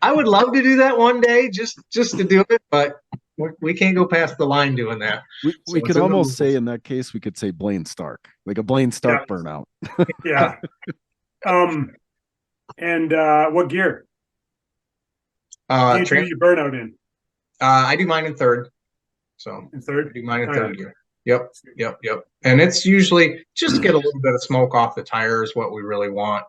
Speaker 3: I would love to do that one day, just to do it, but we can't go past the line doing that.
Speaker 1: We could almost say in that case, we could say Blaine Stark, like a Blaine Stark burnout.
Speaker 2: Yeah. And what gear? Do you burnout in?
Speaker 3: I do mine in third. So
Speaker 2: In third?
Speaker 3: I do mine in third gear. Yep. And it's usually just get a little bit of smoke off the tire is what we really want.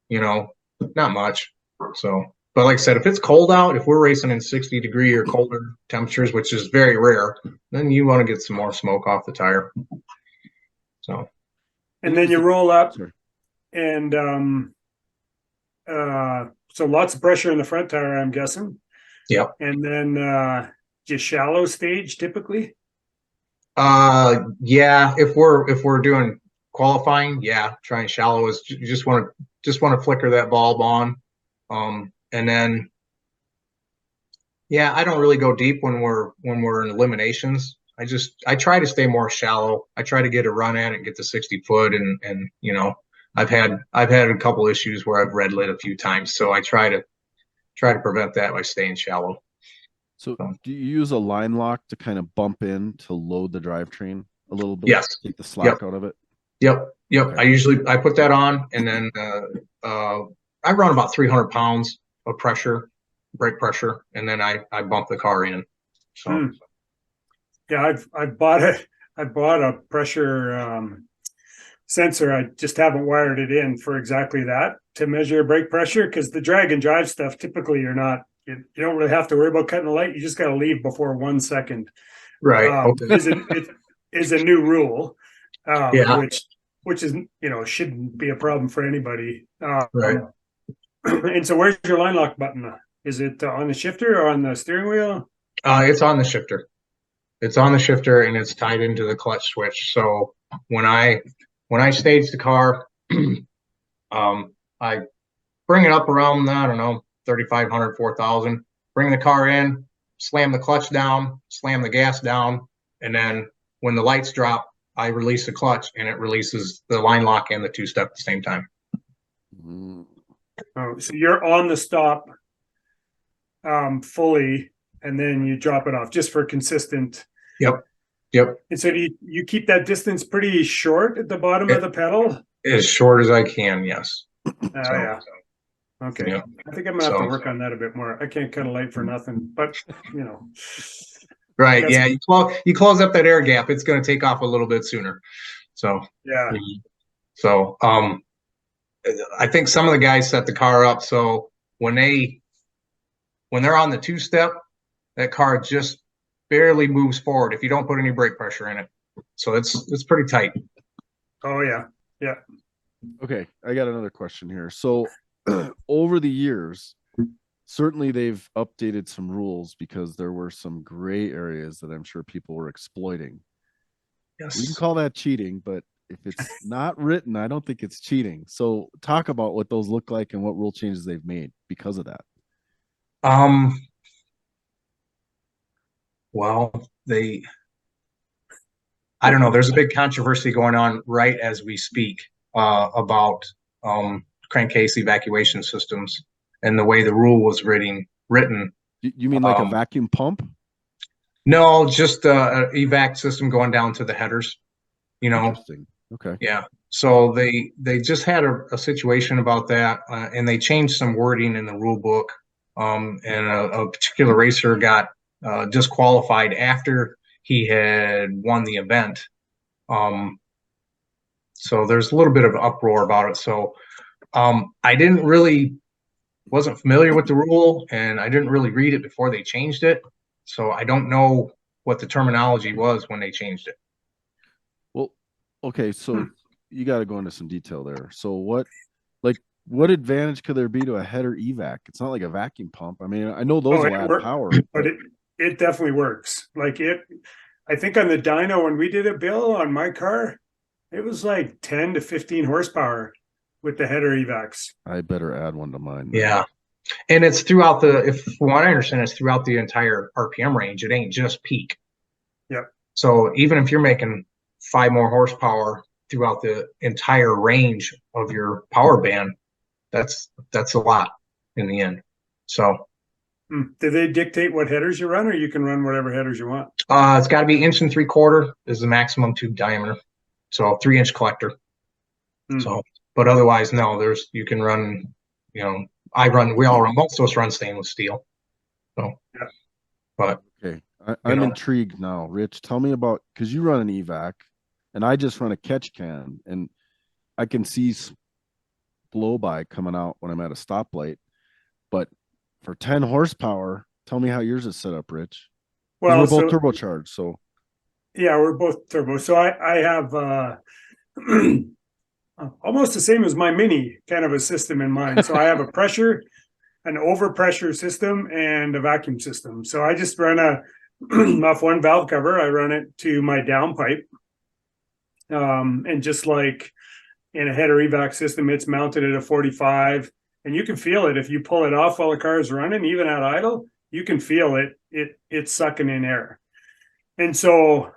Speaker 3: You know, not much. So, but like I said, if it's cold out, if we're racing in 60-degree or colder temperatures, which is very rare, then you want to get some more smoke off the tire. So,
Speaker 2: and then you roll up, and so lots of pressure in the front tire, I'm guessing.
Speaker 3: Yep.
Speaker 2: And then just shallow stage typically.
Speaker 3: Yeah. If we're doing qualifying, yeah, trying shallow is you just want to flicker that bulb on, and then yeah, I don't really go deep when we're in eliminations. I try to stay more shallow. I try to get a run at it, get to 60 foot, and you know, I've had a couple issues where I've red lit a few times, so I try to prevent that by staying shallow.
Speaker 1: So do you use a line lock to kind of bump in to load the drivetrain a little bit?
Speaker 3: Yes.
Speaker 1: Take the slack out of it?
Speaker 3: Yep. Okay. I put that on, and then I run about 300 pounds of pressure, brake pressure, and then I bump the car in. So
Speaker 2: yeah, I bought a pressure sensor. I just haven't wired it in for exactly that to measure brake pressure, because the drag and drive stuff typically you don't really have to worry about cutting the light. You just got to leave before 1 second.
Speaker 3: Right.
Speaker 2: It is a new rule,
Speaker 3: yeah.
Speaker 2: which is, you know, shouldn't be a problem for anybody.
Speaker 3: Right.
Speaker 2: And so where's your line lock button? Is it on the shifter or on the steering wheel?
Speaker 3: It's on the shifter. It's on the shifter, and it's tied into the clutch switch. So when I stage the car, I bring it up around, I don't know, 3,500, 4,000, bring the car in, slam the clutch down, slam the gas down, and then when the lights drop, I release the clutch, and it releases the line lock and the two-step at the same time.
Speaker 2: Oh, so you're on the stop fully, and then you drop it off just for consistent.
Speaker 3: Yep.
Speaker 2: And so do you keep that distance pretty short at the bottom of the pedal?
Speaker 3: As short as I can, yes.
Speaker 2: Yeah. Okay. Yeah. I think I'm gonna have to work on that a bit more. I can't cut a light for nothing, but you know.
Speaker 3: Right. Yeah. You close up that air gap, it's going to take off a little bit sooner. So
Speaker 2: yeah.
Speaker 3: So I think some of the guys set the car up so when they're on the two-step, that car just barely moves forward if you don't put any brake pressure in it. So it's pretty tight.
Speaker 2: Oh yeah. Yeah.
Speaker 1: Okay, I got another question here. So over the years, certainly they've updated some rules because there were some gray areas that I'm sure people were exploiting.
Speaker 3: Yes.
Speaker 1: We can call that cheating, but if it's not written, I don't think it's cheating. So talk about what those look like and what rule changes they've made because of that.
Speaker 3: Well, I don't know. There's a big controversy going on right as we speak about crankcase evacuation systems and the way the rule was written.
Speaker 1: You mean like a vacuum pump?
Speaker 3: No, just an evac system going down to the headers.
Speaker 1: Interesting. Okay.
Speaker 3: Yeah. So they just had a situation about that, and they changed some wording in the rule book. And a particular racer got disqualified after he had won the event. So there's a little bit of uproar about it. So I wasn't familiar with the rule, and I didn't really read it before they changed it. So I don't know what the terminology was when they changed it.
Speaker 1: Well, okay, so you got to go into some detail there. So what advantage could there be to a header evac? It's not like a vacuum pump. I mean, I know those will add power,
Speaker 2: but it definitely works. I think on the dyno when we did it, Bill, on my car, it was like 10 to 15 horsepower with the header evacs.
Speaker 1: I better add one to mine.
Speaker 3: Yeah. And it's throughout from what I understand, it's throughout the entire RPM range. It ain't just peak.
Speaker 2: Yep.
Speaker 3: So even if you're making 5 more horsepower throughout the entire range of your power band, that's a lot in the end. So
Speaker 2: do they dictate what headers you run, or you can run whatever headers you want?
Speaker 3: It's got to be 1 3/4 is the maximum tube diameter. So 3-inch collector. So, but otherwise, no, you can run, we all run, most of us run stainless steel. So, yeah. But
Speaker 1: okay, I'm intrigued now. Rich, tell me about, because you run an evac and I just run a catch can, and I can see blow by coming out when I'm at a stoplight. But for 10 horsepower, tell me how yours is set up, Rich. Well, we're both turbocharged, so. Yeah,
Speaker 2: we're both turbo. So I have almost the same as my Mini kind of a system in mind. So I have a pressure, an overpressure system, and a vacuum system. So I just run off one valve cover. I run it to my downpipe. And just like in a header evac system, it's mounted at a 45, and you can feel it if you pull it off while the car is running, even at idle. You can feel it's sucking in air. And so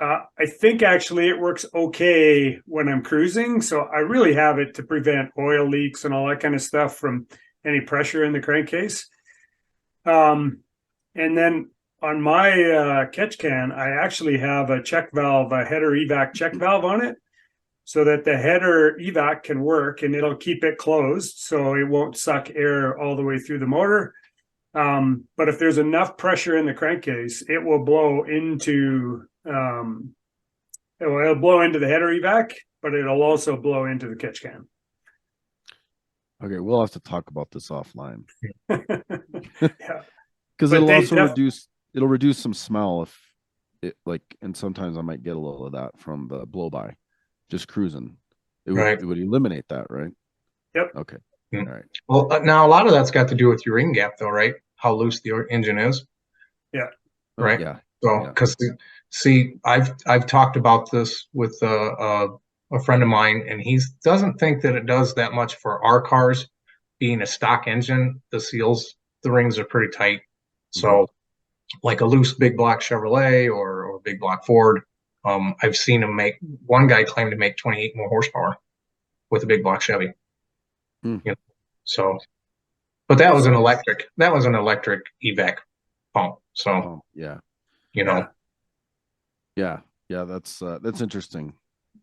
Speaker 2: I think actually it works okay when I'm cruising. So I really have it to prevent oil leaks and all that kind of stuff from any pressure in the crankcase. And then on my catch can, I actually have a check valve, a header evac check valve on it, so that the header evac can work and it'll keep it closed so it won't suck air all the way through the motor. But if there's enough pressure in the crankcase, it will blow into it'll blow into the header evac, but it'll also blow into the catch can.
Speaker 1: Okay, we'll have to talk about this offline.
Speaker 2: Yeah,
Speaker 1: because it'll also reduce some smell if it and sometimes I might get a little of that from the blow by, just cruising. It would eliminate that, right?
Speaker 2: Yep.
Speaker 1: Okay.
Speaker 3: Mm-hmm.
Speaker 1: All right.
Speaker 3: Well, now a lot of that's got to do with your ring gap, though, right? How loose the engine is.
Speaker 2: Yeah.
Speaker 3: Right.
Speaker 1: Yeah.
Speaker 3: So, because see, I've talked about this with a friend of mine, and he doesn't think that it does that much for our cars. Being a stock engine, the seals, the rings are pretty tight. So, like a loose big block Chevrolet or big block Ford, I've seen him one guy claim to make 28 more horsepower with a big block Chevy. So, but that was an electric evac pump. So,
Speaker 1: yeah, that's interesting.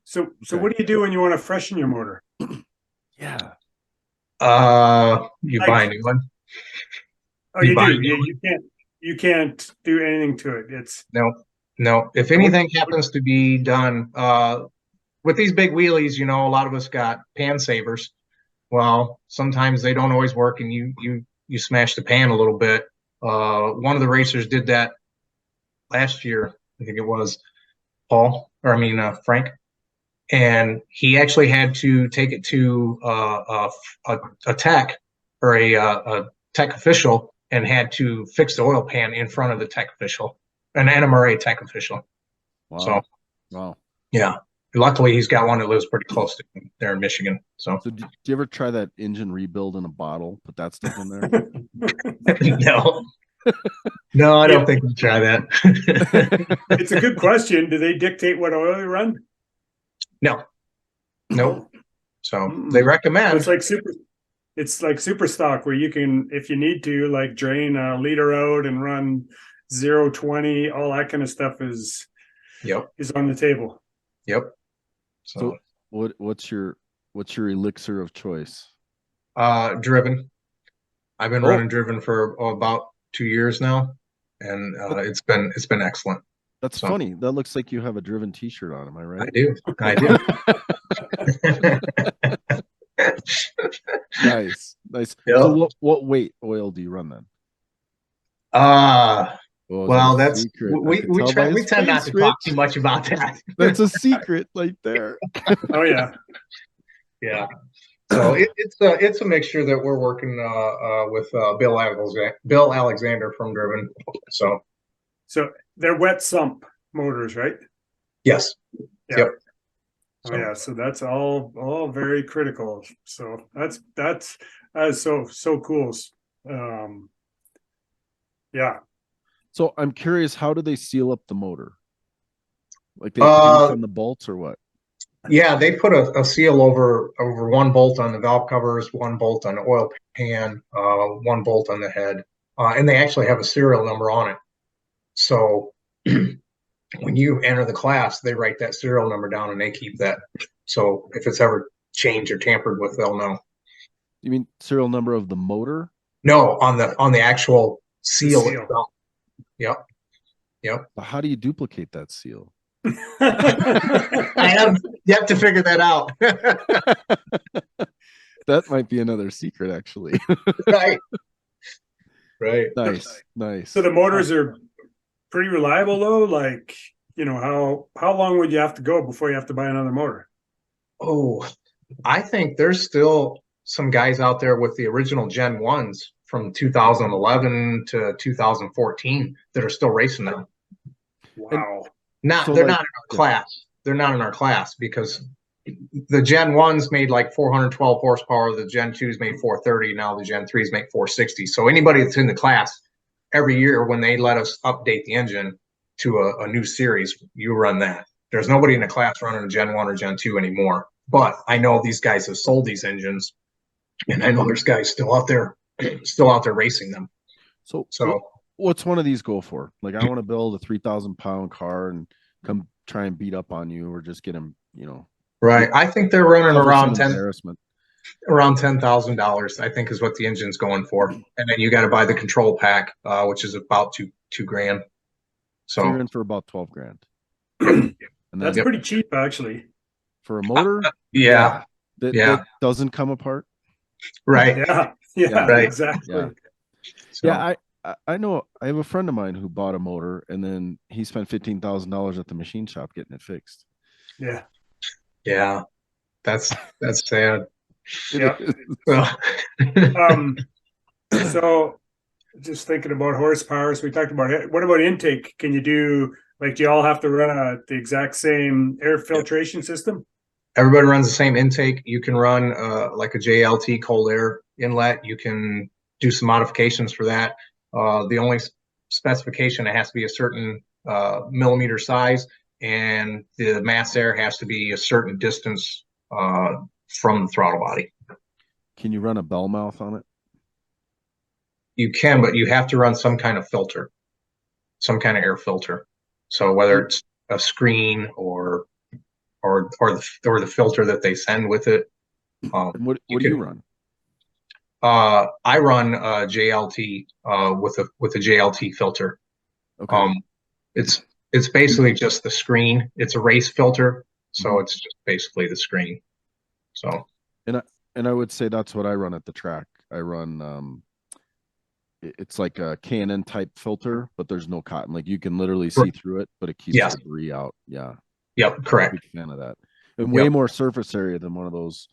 Speaker 2: So what do you do when you want to freshen your motor?
Speaker 1: Yeah.
Speaker 3: You buy a new one.
Speaker 2: Oh, you do. You can't do anything to it. It's
Speaker 3: no. If anything happens to be done, with these big wheelies, a lot of us got pan savers. Well, sometimes they don't always work, and you smash the pan a little bit. One of the racers did that last year. I think it was Frank, and he actually had to take it to a tech or a tech official, and had to fix the oil pan in front of the tech official, an NMRA tech official.
Speaker 1: Wow.
Speaker 3: So,
Speaker 1: wow.
Speaker 3: Yeah. Luckily, he's got one that lives pretty close to him there in Michigan. So
Speaker 1: did you ever try that engine rebuild in a bottle? Put that stuff in there?
Speaker 3: No. No, I don't think we'll try that.
Speaker 2: It's a good question. Do they dictate what oil you run?
Speaker 3: No. Nope. So
Speaker 2: Mm.
Speaker 3: they recommend.
Speaker 2: It's like super stock where you can, if you need to, like drain a liter out and run 0-20, all that kind of stuff is on the table.
Speaker 3: Yep.
Speaker 1: So what's your elixir of choice?
Speaker 3: Driven. I've been running driven for about 2 years now, and it's been excellent.
Speaker 1: That's funny. That looks like you have a driven t-shirt on. Am I right?
Speaker 3: I do.
Speaker 1: Nice.
Speaker 3: Yep.
Speaker 1: So what weight oil do you run then?
Speaker 3: Well, that's we tend not to talk too much about that.
Speaker 1: That's a secret right there.
Speaker 2: Oh yeah.
Speaker 3: Yeah. So it's a mixture that we're working with Bill Alexander from Driven. So
Speaker 2: they're wet sump motors, right?
Speaker 3: Yes.
Speaker 2: Yeah.
Speaker 3: Yep.
Speaker 2: Oh yeah, so that's all very critical. So that's so cool. Yeah.
Speaker 1: So I'm curious, how do they seal up the motor? Like they paint on the bolts or what?
Speaker 3: Yeah, they put a seal over one bolt on the valve covers, one bolt on the oil pan, one bolt on the head, and they actually have a serial number on it. So when you enter the class, they write that serial number down and they keep that. So if it's ever changed or tampered with, they'll know.
Speaker 1: You mean serial number of the motor?
Speaker 3: No, on the actual seal itself. Yep.
Speaker 1: But how do you duplicate that seal?
Speaker 3: I have yet to figure that out.
Speaker 1: That might be another secret, actually.
Speaker 3: Right.
Speaker 1: Nice.
Speaker 2: So the motors are pretty reliable though. Like, how long would you have to go before you have to buy another motor?
Speaker 3: Oh, I think there's still some guys out there with the original Gen 1s from 2011 to 2014 that are still racing them.
Speaker 2: Wow.
Speaker 3: They're not in our class. They're not in our class because the Gen 1s made like 412 horsepower. The Gen 2s made 430. Now the Gen 3s make 460. So anybody that's in the class every year when they let us update the engine to a new series, you run that. There's nobody in the class running a Gen 1 or Gen 2 anymore. But I know these guys have sold these engines, and I know there's guys still out there racing them. So
Speaker 1: what's one of these go for? Like, I want to build a 3,000-pound car and come try and beat up on you, or just get them,
Speaker 3: Right. I think they're running around
Speaker 2: $10,000.
Speaker 3: I think is what the engine's going for, and then you got to buy the control pack, which is about two grand. So
Speaker 1: you're in for about 12 grand.
Speaker 3: And
Speaker 2: that's pretty cheap, actually,
Speaker 1: for a motor. That doesn't come apart.
Speaker 3: Right.
Speaker 2: Yeah.
Speaker 3: Right.
Speaker 2: Exactly.
Speaker 1: Yeah.
Speaker 3: So,
Speaker 1: I know. I have a friend of mine who bought a motor, and then he spent $15,000 at the machine shop getting it fixed.
Speaker 3: Yeah. That's sad.
Speaker 2: Yeah. So just thinking about horsepower, so we talked about it. What about intake? Can you do you all have to run the exact same air filtration system?
Speaker 3: Everybody runs the same intake. You can run like a JLT cold air inlet. You can do some modifications for that. The only specification, it has to be a certain millimeter size, and the mass air has to be a certain distance from the throttle body.
Speaker 1: Can you run a bell mouth on it?
Speaker 3: You can, but you have to run some kind of filter, some kind of air filter. So whether it's a screen or the filter that they send with it.
Speaker 1: What do you run?
Speaker 3: I run JLT with a JLT filter.
Speaker 1: Okay.
Speaker 3: It's basically just the screen. It's a race filter, so it's just basically the screen. So
Speaker 1: and I would say that's what I run at the track. I run it's like a K&N type filter, but there's no cotton. Like, you can literally see through it, but it keeps the debris out. Yeah.
Speaker 3: Yep. Correct.
Speaker 1: I'm a big fan of that. And way more surface area than one of those,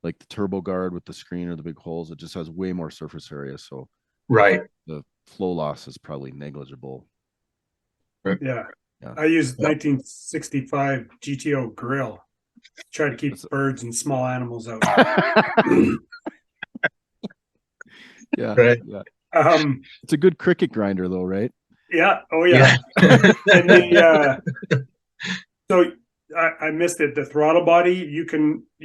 Speaker 1: like the turbo guard with the screen or the big holes. It just has way more surface area. So the flow loss is probably negligible.
Speaker 2: Yeah. I use 1965 GTO grill. Try to keep birds and small animals out.
Speaker 1: Yeah.
Speaker 3: Right.
Speaker 1: Yeah. It's a good cricket grinder, though, right?
Speaker 2: Yeah. Oh, yeah.
Speaker 3: Yeah.
Speaker 2: And the so I missed it. The throttle body, you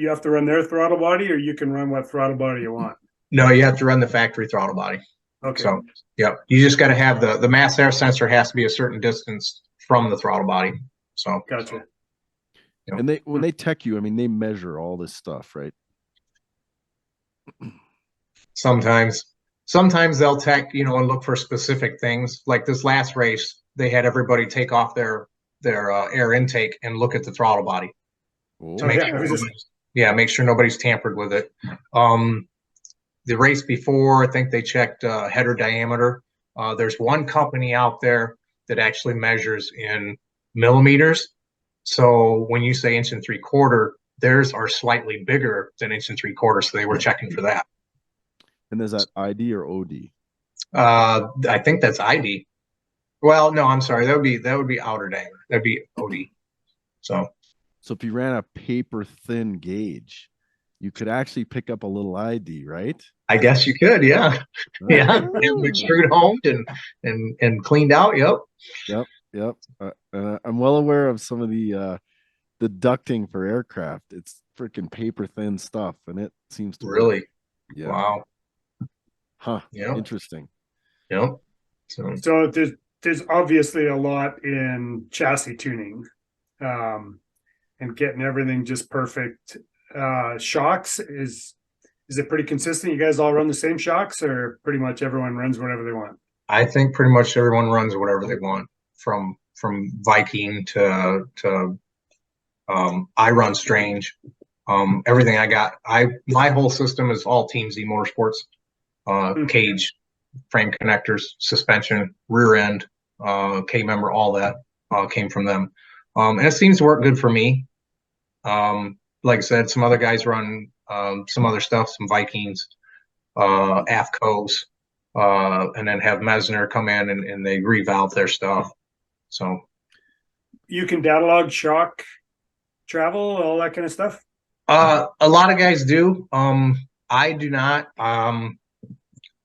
Speaker 2: have to run their throttle body, or you can run what throttle body you want.
Speaker 3: No, you have to run the factory throttle body.
Speaker 2: Okay.
Speaker 3: So, yep, you just got to have the mass air sensor has to be a certain distance from the throttle body. So,
Speaker 2: Gotcha.
Speaker 3: Yep.
Speaker 1: And when they tech you, I mean, they measure all this stuff, right?
Speaker 3: sometimes they'll tech, and look for specific things. Like this last race, they had everybody take off their air intake and look at the throttle body
Speaker 1: Oh,
Speaker 3: to make make sure nobody's tampered with it. The race before, I think they checked header diameter. There's one company out there that actually measures in millimeters. So when you say 1 3/4, theirs are slightly bigger than 1 3/4. So they were checking for that.
Speaker 1: and is that ID or OD?
Speaker 3: I think that's ID. Well, no, I'm sorry. That would be outer diameter. That'd be OD. So
Speaker 1: if you ran a paper thin gauge, you could actually pick up a little ID, right?
Speaker 3: I guess you could, yeah. Yeah. Extruded homed and cleaned out. Yep.
Speaker 1: Yep. I'm well aware of some of the ducting for aircraft. It's freaking paper thin stuff, and it seems to
Speaker 3: Really?
Speaker 1: work. Yeah.
Speaker 3: Wow.
Speaker 1: Huh.
Speaker 3: Yep.
Speaker 1: Interesting.
Speaker 3: Yep.
Speaker 2: So there's obviously a lot in chassis tuning, and getting everything just perfect. Shocks, is it pretty consistent? You guys all run the same shocks, or pretty much everyone runs whatever they want?
Speaker 3: I think pretty much everyone runs whatever they want, from Viking to I run Strange. Everything I got, my whole system is all Team Z Motorsports. Cage, frame connectors, suspension, rear end, K-member, all that came from them. And it seems to work good for me. Like I said, some other guys run some other stuff, some Vikings, AFCOs, and then have Mesner come in and they revalve their stuff. So
Speaker 2: you can data log shock travel, all that kind of stuff.
Speaker 3: A lot of guys do. I do not.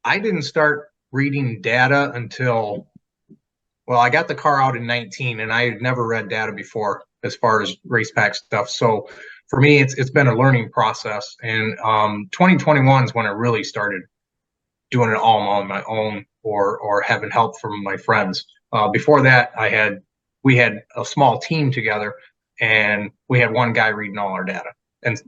Speaker 3: I didn't start reading data until, well, I got the car out in 19, and I had never read data before as far as race pack stuff. So for me, it's been a learning process. And 2021 is when I really started doing it all on my own, or having help from my friends. Before that, we had a small team together, and we had one guy reading all our data and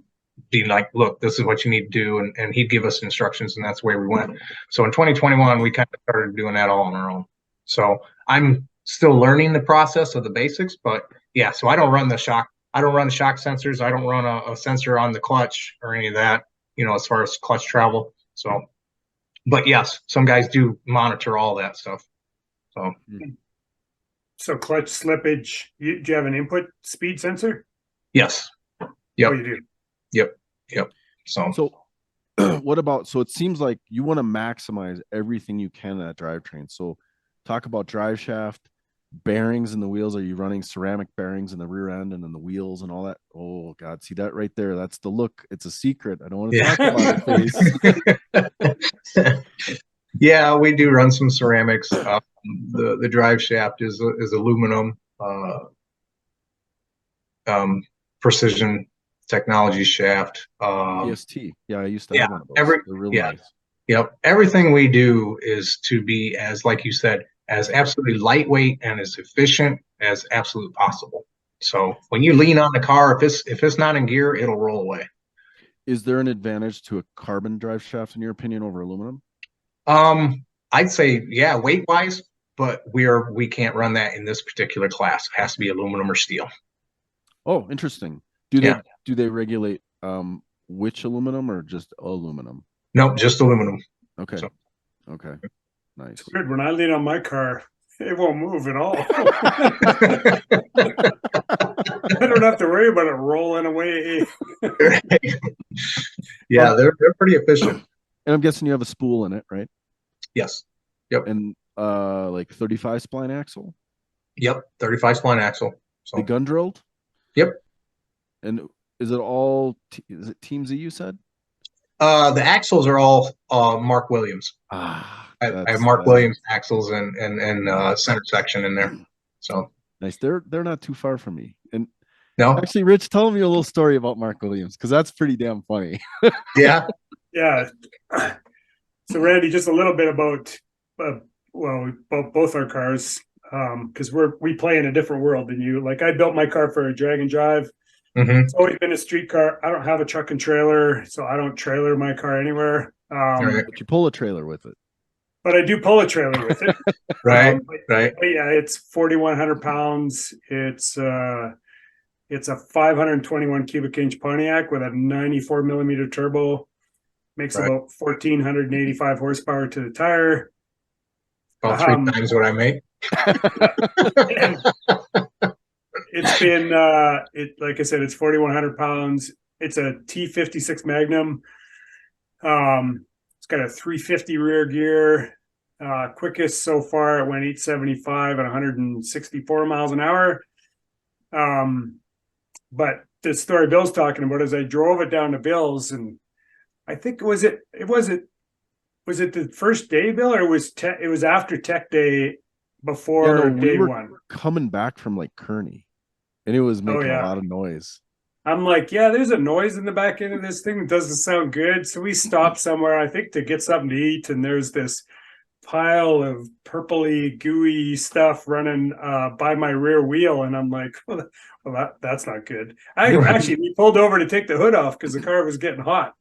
Speaker 3: being like, look, this is what you need to do. And he'd give us instructions, and that's the way we went. So in 2021, we kind of started doing that all on our own. So I'm still learning the process of the basics, but yeah, so I don't run the shock sensors. I don't run a sensor on the clutch or any of that, as far as clutch travel. So, but yes, some guys do monitor all that stuff.
Speaker 2: So clutch slippage, do you have an input speed sensor?
Speaker 3: Yes. Yep.
Speaker 2: Oh, you do?
Speaker 3: Yep. So
Speaker 1: what about, so it seems like you want to maximize everything you can in that drivetrain. So talk about drive shaft, bearings in the wheels. Are you running ceramic bearings in the rear end and in the wheels and all that? Oh God, see that right there? That's the look. It's a secret. I don't want to talk about it, face.
Speaker 3: Yeah, we do run some ceramics. The drive shaft is aluminum, precision technology shaft.
Speaker 1: PST. Yeah, I used to have one of those. They're really nice.
Speaker 3: Yep. Everything we do is to be, as like you said, as absolutely lightweight and as efficient as absolutely possible. So when you lean on the car, if it's not in gear, it'll roll away.
Speaker 1: Is there an advantage to a carbon drive shaft in your opinion over aluminum?
Speaker 3: I'd say, yeah, weight wise, but we can't run that in this particular class. It has to be aluminum or steel.
Speaker 1: Oh, interesting. Do they regulate which aluminum or just aluminum?
Speaker 3: Nope, just aluminum.
Speaker 1: Okay. Okay. Nice.
Speaker 2: It's weird. When I lean on my car, it won't move at all. I don't have to worry about it rolling away.
Speaker 3: Yeah, they're pretty efficient.
Speaker 1: And I'm guessing you have a spool in it, right?
Speaker 3: Yes. Yep.
Speaker 1: And like 35 spline axle?
Speaker 3: Yep, 35 spline axle. So
Speaker 1: the gun drilled?
Speaker 3: Yep.
Speaker 1: And is it Team Z you said?
Speaker 3: The axles are all Mark Williams.
Speaker 1: Ah,
Speaker 3: I have Mark Williams axles and center section in there. So
Speaker 1: nice. They're not too far from me. And
Speaker 3: no,
Speaker 1: actually, Rich, tell me a little story about Mark Williams, because that's pretty damn funny.
Speaker 3: yeah.
Speaker 2: Yeah. So Randy, just a little bit about both our cars, because we play in a different world than you. Like, I built my car for a drag and drive. It's always been a street car. I don't have a truck and trailer, so I don't trailer my car anywhere.
Speaker 1: But you pull a trailer with it.
Speaker 2: But I do pull a trailer with it.
Speaker 3: Right.
Speaker 2: But yeah, it's 4,100 pounds. It's a 521 cubic inch Pontiac with a 94 millimeter turbo. Makes about 1,485 horsepower to the tire.
Speaker 3: About 3 times what I make.
Speaker 2: It's been like I said, it's 4,100 pounds. It's a T56 Magnum. It's got a 350 rear gear. Quickest so far, it went 875 at 164 miles an hour. But the story Bill's talking about is I drove it down to Bill's, and I think was it the first day, Bill, or it was after Tech Day before day one?
Speaker 1: Coming back from like Kearney, and it was making a lot of noise.
Speaker 2: I'm like, yeah, there's a noise in the back end of this thing that doesn't sound good. So we stopped somewhere, I think, to get something to eat, and there's this pile of purpley, gooey stuff running by my rear wheel, and I'm like, well, that's not good. We pulled over to take the hood off because the car was getting hot.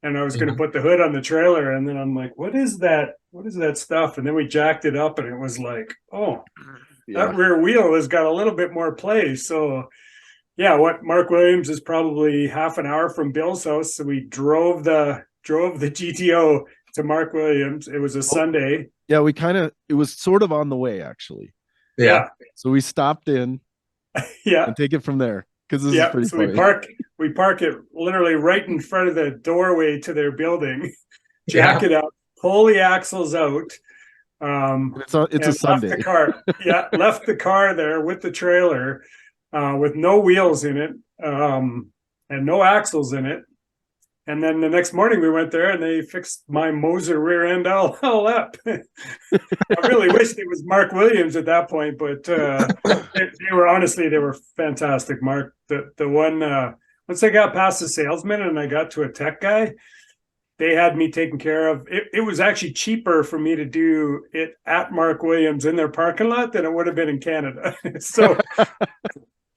Speaker 2: And I was going to put the hood on the trailer, and then I'm like, what is that? What is that stuff? And then we jacked it up, and it was like, that rear wheel has got a little bit more play. So, yeah, what Mark Williams is probably half an hour from Bill's house. So we drove the GTO to Mark Williams. It was a Sunday.
Speaker 1: Yeah, it was sort of on the way, actually.
Speaker 3: Yeah.
Speaker 1: So we stopped in.
Speaker 2: Yeah.
Speaker 1: And take it from there. Because this is pretty funny.
Speaker 2: We park it literally right in front of the doorway to their building, jack it up, pull the axles out.
Speaker 1: It's a Sunday.
Speaker 2: Left the car there with the trailer, with no wheels in it, and no axles in it. And then the next morning we went there and they fixed my Moser rear end all up. I really wished it was Mark Williams at that point, but they were fantastic. Mark, the one, once I got past the salesman and I got to a tech guy, they had me taken care of. It was actually cheaper for me to do it at Mark Williams in their parking lot than it would have been in Canada. So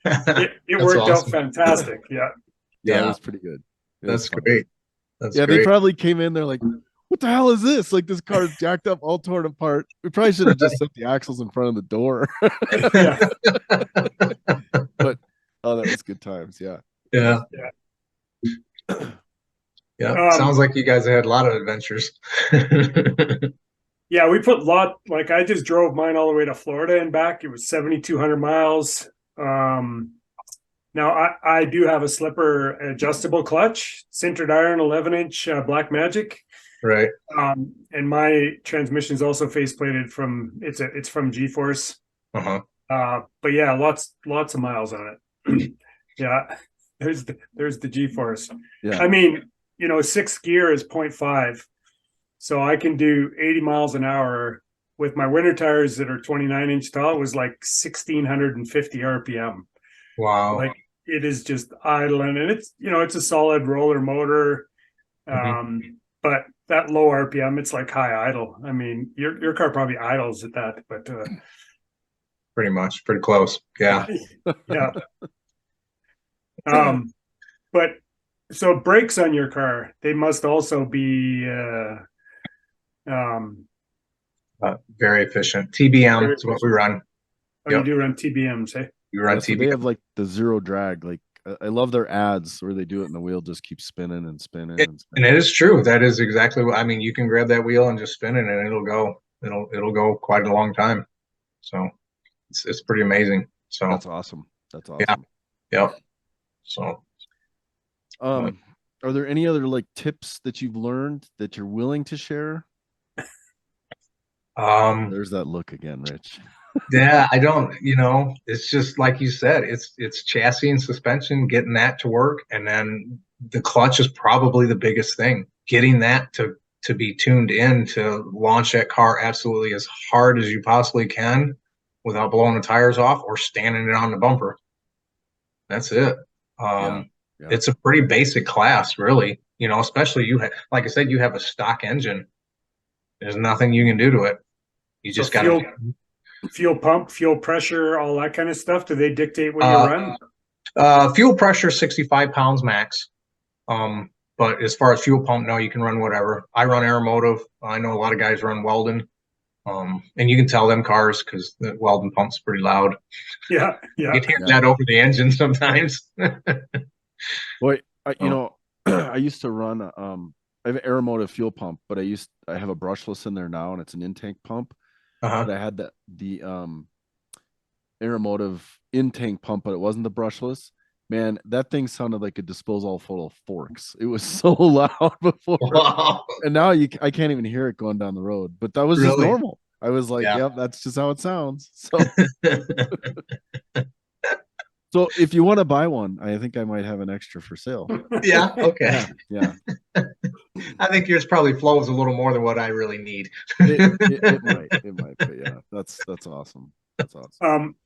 Speaker 2: it worked out fantastic. Yeah,
Speaker 1: it was pretty good.
Speaker 3: That's great.
Speaker 1: They probably came in there like, what the hell is this? Like, this car's jacked up, all torn apart. We probably should have just set the axles in front of the door. But that was good times.
Speaker 3: Yeah. Sounds like you guys had a lot of adventures.
Speaker 2: Yeah, we put like I just drove mine all the way to Florida and back. It was 7,200 miles. Now, I do have a slipper adjustable clutch, sintered iron 11-inch Black Magic.
Speaker 3: Right.
Speaker 2: And my transmission is also faceplated it's from G-Force. But yeah, lots of miles on it. Yeah, there's the G-Force. Yeah. I mean, 6th gear is 0.5. So I can do 80 miles an hour with my winter tires that are 29-inch tall. It was like 1,650 RPM.
Speaker 3: Wow.
Speaker 2: Like, it is just idling, and it's a solid roller motor. But that low RPM, it's like high idle. I mean, your car probably idles at that, but
Speaker 3: pretty much, pretty close. Yeah.
Speaker 2: Yeah. But so brakes on your car, they must also be
Speaker 3: very efficient. TBM is what we run.
Speaker 2: Oh, you do run TBMs, eh?
Speaker 3: You run
Speaker 1: so
Speaker 3: TBM.
Speaker 1: they have like the zero drag. Like, I love their ads where they do it and the wheel just keeps spinning and spinning.
Speaker 3: And it is true. That is exactly what I mean. You can grab that wheel and just spin it, and it'll go. It'll go quite a long time. So it's pretty amazing. So
Speaker 1: that's awesome. That's awesome.
Speaker 3: Yeah. Yep. So,
Speaker 1: are there any other like tips that you've learned that you're willing to share? There's that look again, Rich.
Speaker 3: Yeah, I don't, it's just like you said, it's chassis and suspension, getting that to work. And then the clutch is probably the biggest thing, getting that to to be tuned in to launch that car absolutely as hard as you possibly can without blowing the tires off or standing it on the bumper. That's it. It's a pretty basic class, really. You know, especially like I said, you have a stock engine. There's nothing you can do to it. You just got to
Speaker 2: fuel pump, fuel pressure, all that kind of stuff. Do they dictate what you
Speaker 3: run? Fuel pressure, 65 pounds max. But as far as fuel pump, no, you can run whatever. I run Aeromotive. I know a lot of guys run Weldon. And you can tell them cars because the Weldon pump's pretty loud.
Speaker 2: Yeah.
Speaker 3: You can hear that over the engine sometimes.
Speaker 1: Boy, you know, I used to run I have an Aeromotive fuel pump, but I have a brushless in there now, and it's an in-tank pump. But I had the Aeromotive in-tank pump, but it wasn't the brushless. Man, that thing sounded like a disposal full of forks. It was so loud before.
Speaker 3: Wow.
Speaker 1: And now I can't even hear it going down the road. But that was just normal. I was like, yep, that's just how it sounds. So so if you want to buy one, I think I might have an extra for sale.
Speaker 3: Yeah, okay.
Speaker 1: Yeah.
Speaker 2: I
Speaker 3: think yours probably flows a little more than what I really need.
Speaker 1: It might, but yeah, that's awesome. That's awesome.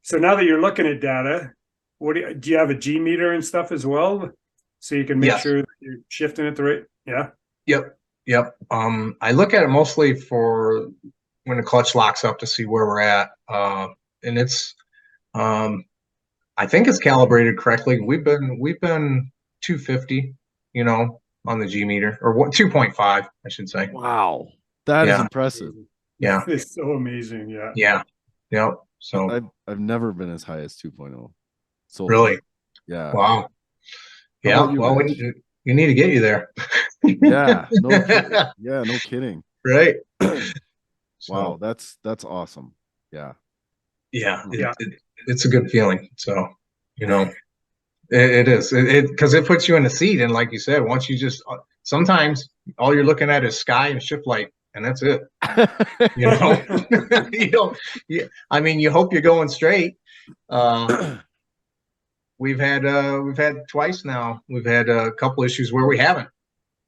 Speaker 2: So now that you're looking at data, do you have a G meter and stuff as well, so you can make sure that you're shifting it the right? Yeah.
Speaker 3: Yep. I look at it mostly for when the clutch locks up to see where we're at, and it's I think it's calibrated correctly. We've been 250, you know, on the G meter, or 2.5, I should say.
Speaker 1: Wow, that is impressive.
Speaker 3: Yeah,
Speaker 2: it's so amazing.
Speaker 3: Yeah. So
Speaker 1: I've never been as high as 2.0. So
Speaker 3: really,
Speaker 1: yeah.
Speaker 3: Wow. Yeah. Well, you need to get you there.
Speaker 1: Yeah. No kidding.
Speaker 3: Right.
Speaker 1: Wow. That's awesome. Yeah.
Speaker 3: It's a good feeling. So, you know, it is because it puts you in the seat. And like you said, once you just, sometimes all you're looking at is sky and shift light, and that's it. You know, I mean, you hope you're going straight. We've had twice now. We've had a couple issues where we haven't,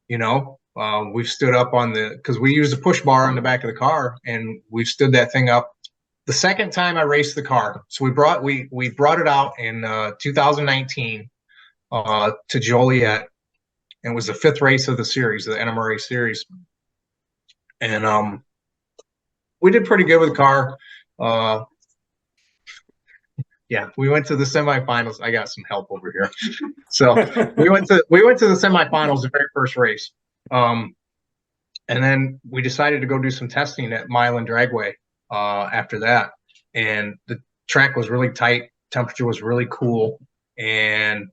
Speaker 3: you know, we've stood up because we use a push bar on the back of the car, and we've stood that thing up. The second time I raced the car, so we brought it out in 2019 to Joliet, and it was the 5th race of the series, the NMRA series, and we did pretty good with the car. Yeah, we went to the semifinals. I got some help over here. So we went to the semifinals, the very first race, and then we decided to go do some testing at Mile and Dragway. After that, and the track was really tight, temperature was really cool, and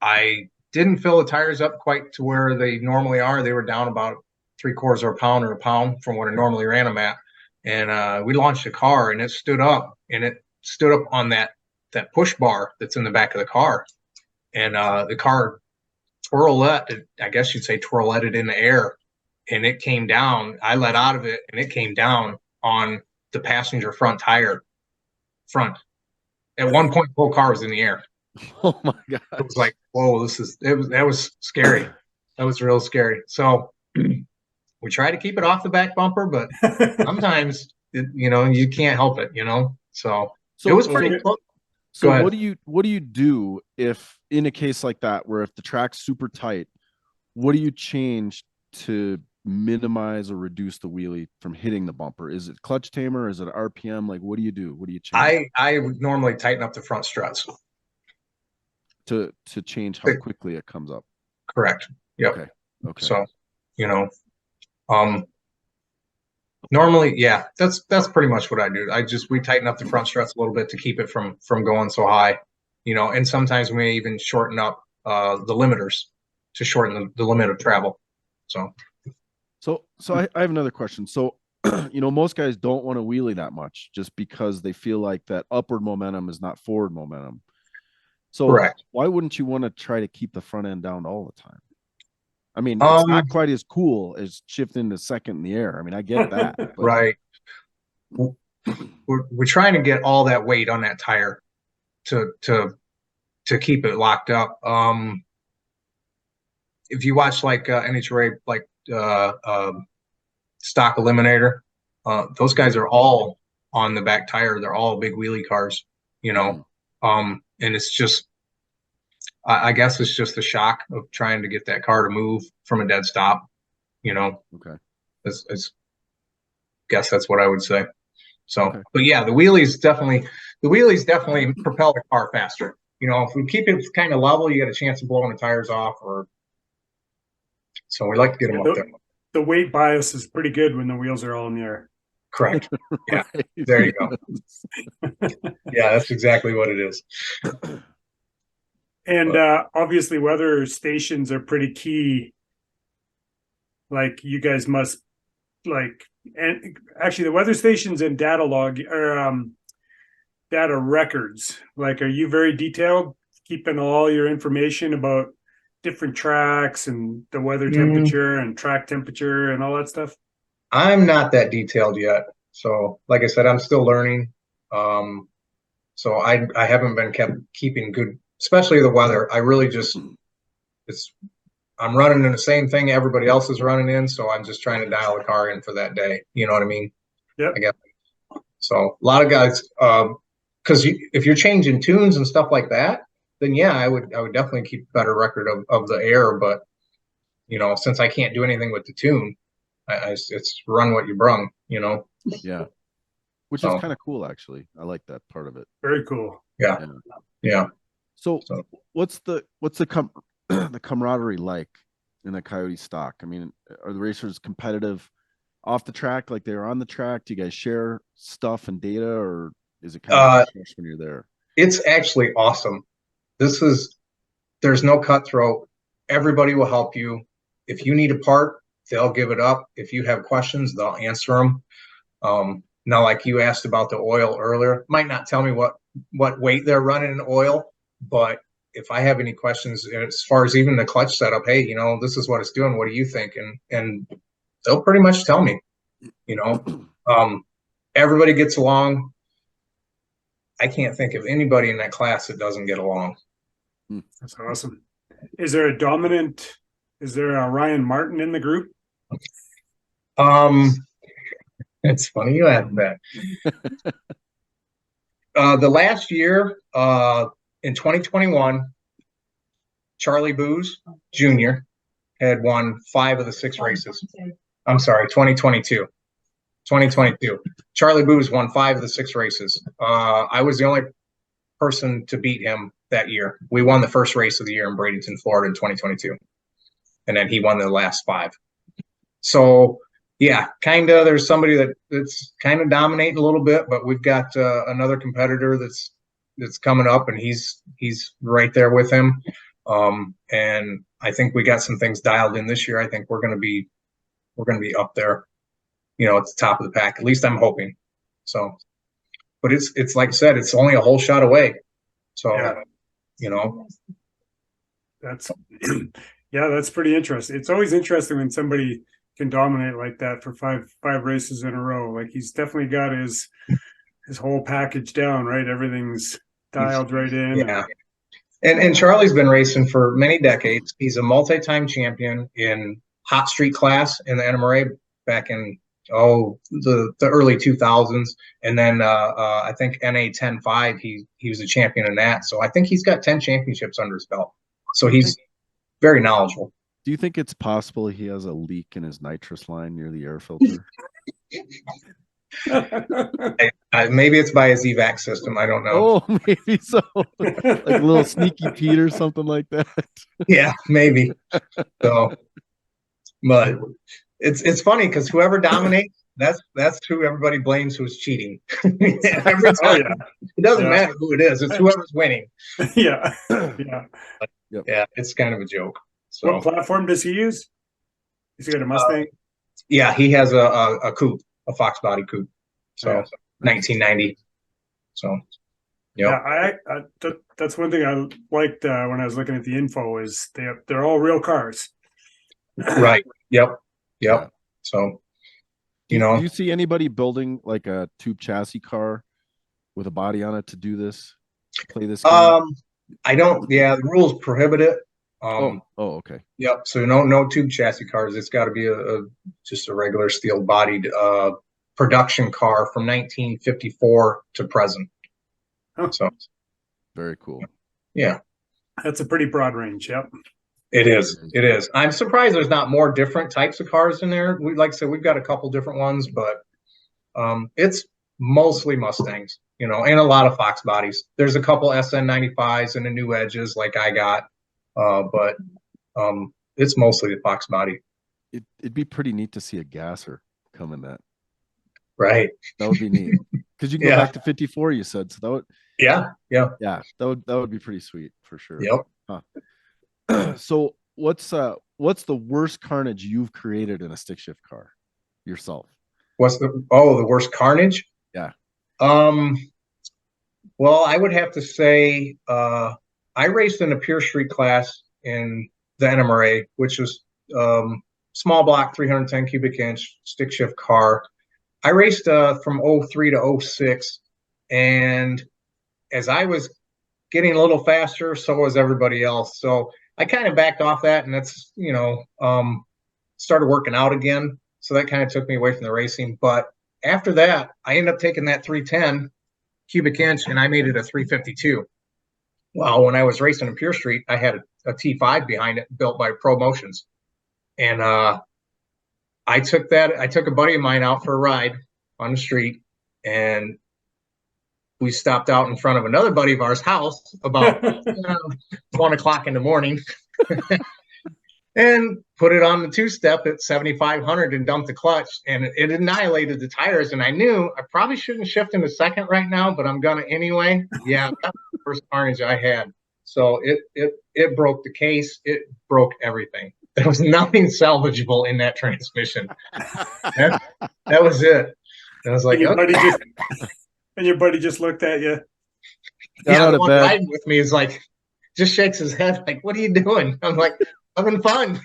Speaker 3: I didn't fill the tires up quite to where they normally are. They were down about 3/4 of a pound or a pound from what I normally ran them at, and we launched the car, and it stood up on that push bar that's in the back of the car, and the car twirletted, I guess you'd say twirletted in the air, and it came down. I let out of it, and it came down on the passenger front tire front. At one point, the whole car was in the air.
Speaker 1: Oh my God.
Speaker 3: It was like, whoa, that was scary. That was real scary. So we try to keep it off the back bumper, but sometimes you can't help it, so it was pretty close.
Speaker 1: So what do you do if in a case like that, where if the track's super tight, what do you change to minimize or reduce the wheelie from hitting the bumper? Is it clutch tamer? Is it RPM? Like, what do you do? What do you change?
Speaker 3: I would normally tighten up the front struts
Speaker 1: to change how quickly it comes up.
Speaker 3: Correct. Yep.
Speaker 1: Okay.
Speaker 3: So, normally, yeah, that's pretty much what I do. We tighten up the front struts a little bit to keep it from going so high, and sometimes we may even shorten up the limiters to shorten the limit of travel. So
Speaker 1: I have another question. So, most guys don't want to wheelie that much just because they feel like that upward momentum is not forward momentum. So
Speaker 3: correct.
Speaker 1: Why wouldn't you want to try to keep the front end down all the time? I mean, it's not quite as cool as shifting to second in the air. I mean, I get that. But...
Speaker 3: Right. We're trying to get all that weight on that tire to keep it locked up. If you watch like NHRA, like Stock Eliminator. Those guys are all on the back tire. They're all big wheelie cars, you know. And it's just, I guess it's just the shock of trying to get that car to move from a dead stop, you know.
Speaker 1: Okay.
Speaker 3: It's guess that's what I would say. So,
Speaker 1: Okay.
Speaker 3: but yeah, the wheelies definitely propel the car faster. You know, if we keep it kind of level, you get a chance of blowing the tires off, or so we like to get them up there.
Speaker 2: The weight bias is pretty good when the wheels are all in the air.
Speaker 3: Correct. Yeah. There you go. Yeah, that's exactly what it is.
Speaker 2: And obviously weather stations are pretty key. Like you guys must and actually the weather stations and data log or data records. Like, are you very detailed, keeping all your information about different tracks and the weather temperature and track temperature and all that stuff?
Speaker 3: I'm not that detailed yet. So like I said, I'm still learning. So I haven't been keeping good, especially the weather. I really just, I'm running in the same thing everybody else is running in. So I'm just trying to dial the car in for that day. You know what I mean?
Speaker 2: Yeah.
Speaker 3: I guess. So a lot of guys, because if you're changing tunes and stuff like that, then yeah, I would definitely keep a better record of the air. But you know, since I can't do anything with the tune, it's run what you brung. You know.
Speaker 1: Yeah. Which is kind of cool, actually. I like that part of it.
Speaker 2: Very cool.
Speaker 3: Yeah. Yeah.
Speaker 1: So what's the the camaraderie like in the Coyote stock? I mean, are the racers competitive off the track like they're on the track? Do you guys share stuff and data, or is it kind of fresh when you're there?
Speaker 3: It's actually awesome. There's no cutthroat. Everybody will help you. If you need a part, they'll give it up. If you have questions, they'll answer them. Now, like you asked about the oil earlier, might not tell me what weight they're running in oil, but if I have any questions as far as even the clutch setup, hey, you know, this is what it's doing. What do you think? And they'll pretty much tell me, you know. Everybody gets along. I can't think of anybody in that class that doesn't get along.
Speaker 2: That's awesome. Is there a Ryan Martin in the group?
Speaker 3: It's funny you asked that. The last year, in 2021, Charlie Booz Jr. had won 5 of the 6 races. I'm sorry, 2022. 2022. Charlie Booz won 5 of the 6 races. I was the only person to beat him that year. We won the first race of the year in Bradenton, Florida in 2022. And then he won the last 5. So yeah, kind of there's somebody that's kind of dominating a little bit, but we've got another competitor that's coming up, and he's right there with him. And I think we got some things dialed in this year. I think we're gonna be up there, you know, at the top of the pack. At least I'm hoping. So, but it's like I said, it's only a whole shot away. So, you know,
Speaker 2: that's that's pretty interesting. It's always interesting when somebody can dominate like that for five races in a row. Like, he's definitely got his whole package down, right? Everything's dialed right in.
Speaker 3: Yeah. And Charlie's been racing for many decades. He's a multi-time champion in hot street class in the NMRA back in the early 2000s, and then I think NA 10.5 he was a champion in that. So I think he's got 10 championships under his belt. So he's very knowledgeable.
Speaker 1: Do you think it's possible he has a leak in his nitrous line near the air filter?
Speaker 3: Maybe it's by his evac system. I don't know.
Speaker 1: Oh, maybe so. Like a little sneaky Pete or something like that.
Speaker 3: Yeah, maybe. So, but it's funny because whoever dominates, that's who everybody blames who's cheating. Every time. It doesn't matter who it is; it's whoever's winning.
Speaker 2: Yeah.
Speaker 3: Yeah, it's kind of a joke. So,
Speaker 2: what platform does he use? Has he got a Mustang?
Speaker 3: Yeah, he has a coupe, a Fox body coupe. So 1990. So
Speaker 2: yeah, that's one thing I liked when I was looking at the info is they're all real cars.
Speaker 3: Right. Yep. Yeah. So
Speaker 1: do you see anybody building like a tube chassis car with a body on it to do this, play this game?
Speaker 3: I don't. Yeah, the rules prohibit it.
Speaker 1: Okay.
Speaker 3: Yep. So no tube chassis cars. It's got to be just a regular steel bodied production car from 1954 to present.
Speaker 2: Huh.
Speaker 3: So
Speaker 1: Very cool.
Speaker 3: yeah,
Speaker 2: That's a pretty broad range. Yep.
Speaker 3: it is. It is. I'm surprised there's not more different types of cars in there. Like I said, we've got a couple different ones, but it's mostly Mustangs, and a lot of Fox bodies. There's a couple SN95s and the new Edges like I got, but it's mostly the Fox body.
Speaker 1: It'd be pretty neat to see a gasser come in that.
Speaker 3: Right.
Speaker 1: That would be neat because you can go back to 54. You said so. That would.
Speaker 3: Yeah.
Speaker 1: That would be pretty sweet for sure.
Speaker 3: Yep.
Speaker 1: Huh. So what's the worst carnage you've created in a stick shift car yourself?
Speaker 3: What's the worst carnage?
Speaker 1: Yeah.
Speaker 3: Well, I would have to say I raced in a pure street class in the NMRA, which was small block 310 cubic inch stick shift car. I raced from 03 to 06, and as I was getting a little faster, so was everybody else. So I kind of backed off that, and that's started working out again. So that kind of took me away from the racing. But after that, I ended up taking that 310 cubic inch and I made it a 352. Well, when I was racing in Pure Street, I had a T5 behind it built by Pro Motions. And I took a buddy of mine out for a ride on the street, and we stopped out in front of another buddy of ours' house about 1 o'clock in the morning. And put it on the two-step at 7,500 and dumped the clutch, and it annihilated the tires. And I knew I probably shouldn't shift in the second right now, but I'm gonna anyway. Yeah, that's the first carnage I had. So it broke the case. It broke everything. There was nothing salvageable in that transmission. That was it. And I was like,
Speaker 2: and your buddy just looked at you.
Speaker 3: Yeah, the one riding with me is like, just shakes his head like, "What are you doing?" I'm like, "Having fun."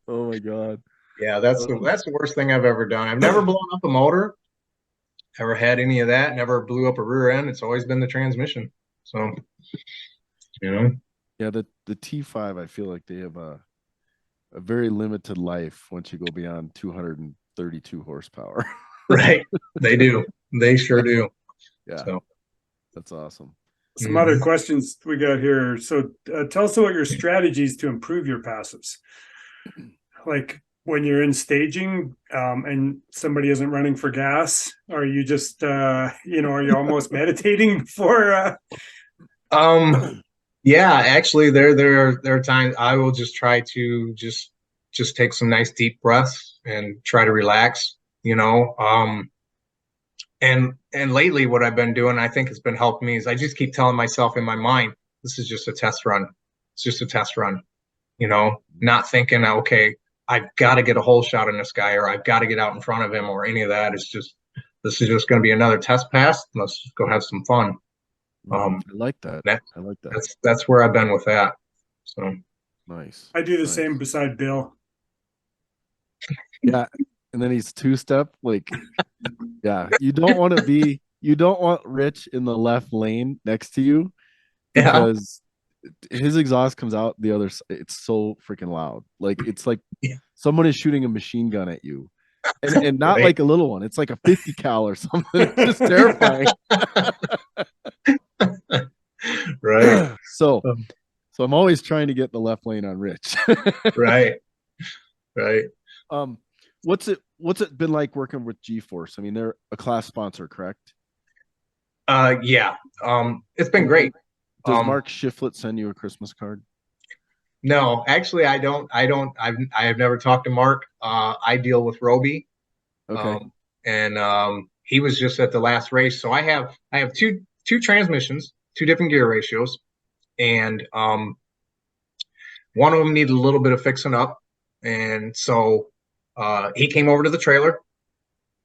Speaker 1: Oh my God.
Speaker 3: Yeah, that's the worst thing I've ever done. I've never blown up a motor, ever had any of that, never blew up a rear end. It's always been the transmission. So,
Speaker 1: Yeah, the T5, I feel like they have a very limited life once you go beyond 232 horsepower.
Speaker 3: Right. They do. They sure do.
Speaker 1: Yeah. So that's awesome.
Speaker 2: Some other questions we got here. So tell us about your strategies to improve your passives. Like when you're in staging and somebody isn't running for gas, are you just, are you almost meditating before?
Speaker 3: Yeah, actually there are times I will just try to just take some nice deep breaths and try to relax, And lately what I've been doing, I think has been helping me, is I just keep telling myself in my mind, this is just a test run. It's just a test run, not thinking, okay, I've got to get a hole shot in this guy, or I've got to get out in front of him, or any of that. It's just, this is just going to be another test pass. Let's just go have some fun.
Speaker 1: I like that. I like that.
Speaker 3: That's where I've been with that. So
Speaker 1: nice.
Speaker 2: I do the same beside Bill.
Speaker 1: Yeah. And then he's two-step, like, yeah, you don't want Rich in the left lane next to you, because his exhaust comes out the other side. It's so freaking loud. Like, it's like someone is shooting a machine gun at you, and not like a little one. It's like a 50 cal or something. It's just terrifying.
Speaker 3: Right.
Speaker 1: So I'm always trying to get the left lane on Rich.
Speaker 3: Right.
Speaker 1: What's it been like working with G-Force? I mean, they're a class sponsor, correct?
Speaker 3: Yeah. It's been great.
Speaker 1: Does Mark Shiflett send you a Christmas card?
Speaker 3: No, actually, I don't. I have never talked to Mark. I deal with Roby.
Speaker 1: Okay.
Speaker 3: And he was just at the last race. So I have two transmissions, two different gear ratios, and one of them needed a little bit of fixing up, and so he came over to the trailer,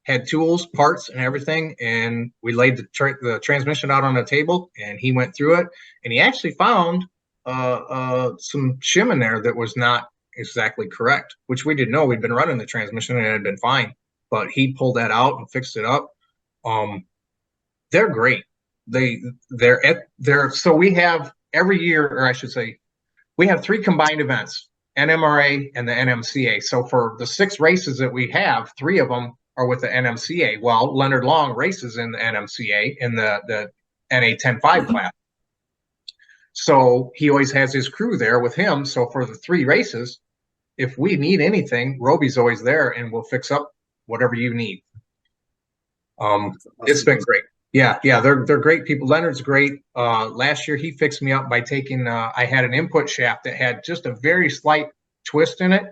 Speaker 3: had tools, parts, and everything, and we laid the transmission out on the table, and he went through it, and he actually found some shim in there that was not exactly correct, which we didn't know. We'd been running the transmission and it had been fine, but he pulled that out and fixed it up. They're great. So we have every year, or I should say, we have 3 combined events, NMRA and the NMCA. So for the 6 races that we have, 3 of them are with the NMCA. Well, Leonard Long races in the NMCA in the NA 10.5 class. So he always has his crew there with him. So for the 3 races, if we need anything, Roby's always there and we'll fix up whatever you need. It's been great. Yeah, they're great people. Leonard's great. Last year he fixed me up by taking I had an input shaft that had just a very slight twist in it,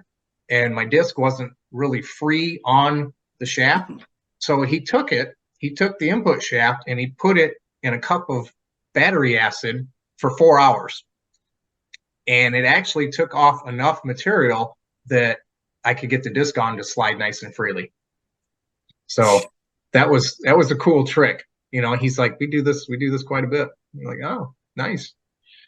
Speaker 3: and my disc wasn't really free on the shaft. So he took the input shaft and he put it in a cup of battery acid for 4 hours. And it actually took off enough material that I could get the disc on to slide nice and freely. So that was a cool trick. You know, he's like, we do this quite a bit. I'm like, oh, nice.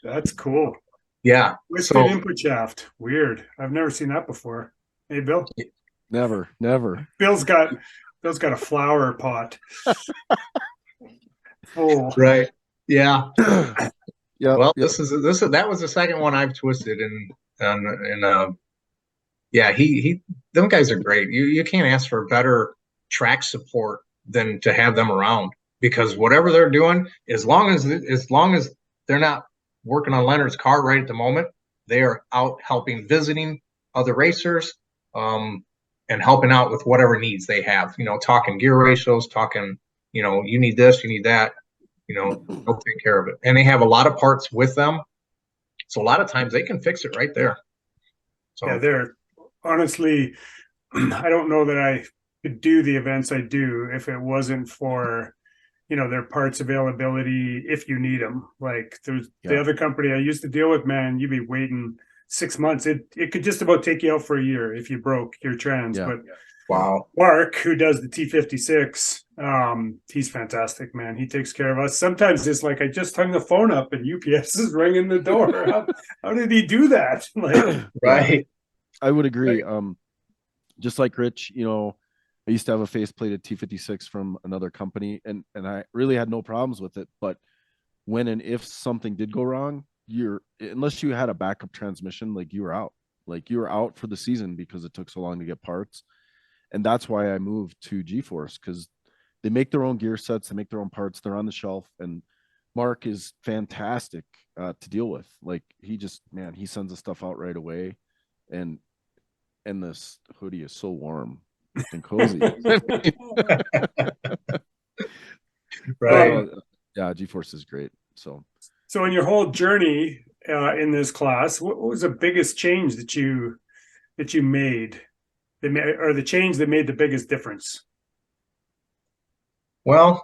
Speaker 2: That's cool.
Speaker 3: Yeah.
Speaker 2: Twisted input shaft. Weird. I've never seen that before. Hey, Bill?
Speaker 1: Never.
Speaker 2: Bill's got a flower pot. Oh.
Speaker 3: Right. Yeah.
Speaker 1: Yeah.
Speaker 3: Well, that was the second one I've twisted, yeah, them guys are great. You can't ask for better track support than to have them around, because whatever they're doing, as long as they're not working on Leonard's car right at the moment, they are out helping, visiting other racers, and helping out with whatever needs they have. You know, talking gear ratios, talking, you know, you need this, you need that. You know, they'll take care of it. And they have a lot of parts with them. So a lot of times they can fix it right there. So
Speaker 2: yeah, they're honestly, I don't know that I could do the events I do if it wasn't for, you know, their parts availability if you need them. Like the other company I used to deal with, man, you'd be waiting 6 months. It could just about take you out for a year if you broke your trans. But
Speaker 3: wow.
Speaker 2: Mark, who does the T56, he's fantastic, man. He takes care of us. Sometimes it's like I just hung the phone up and UPS is ringing the door. How did he do that? Like,
Speaker 3: right.
Speaker 1: I would agree. Just like Rich, you know, I used to have a faceplated T56 from another company, and I really had no problems with it. But when and if something did go wrong, unless you had a backup transmission, like you were out for the season because it took so long to get parts. And that's why I moved to G-Force, because they make their own gear sets, they make their own parts, they're on the shelf, and Mark is fantastic to deal with. Like he sends the stuff out right away, and this hoodie is so warm and cozy.
Speaker 3: Right.
Speaker 1: Yeah, G-Force is great. So
Speaker 2: in your whole journey in this class, what was the biggest change that you made? Or the change that made the biggest difference?
Speaker 3: Well,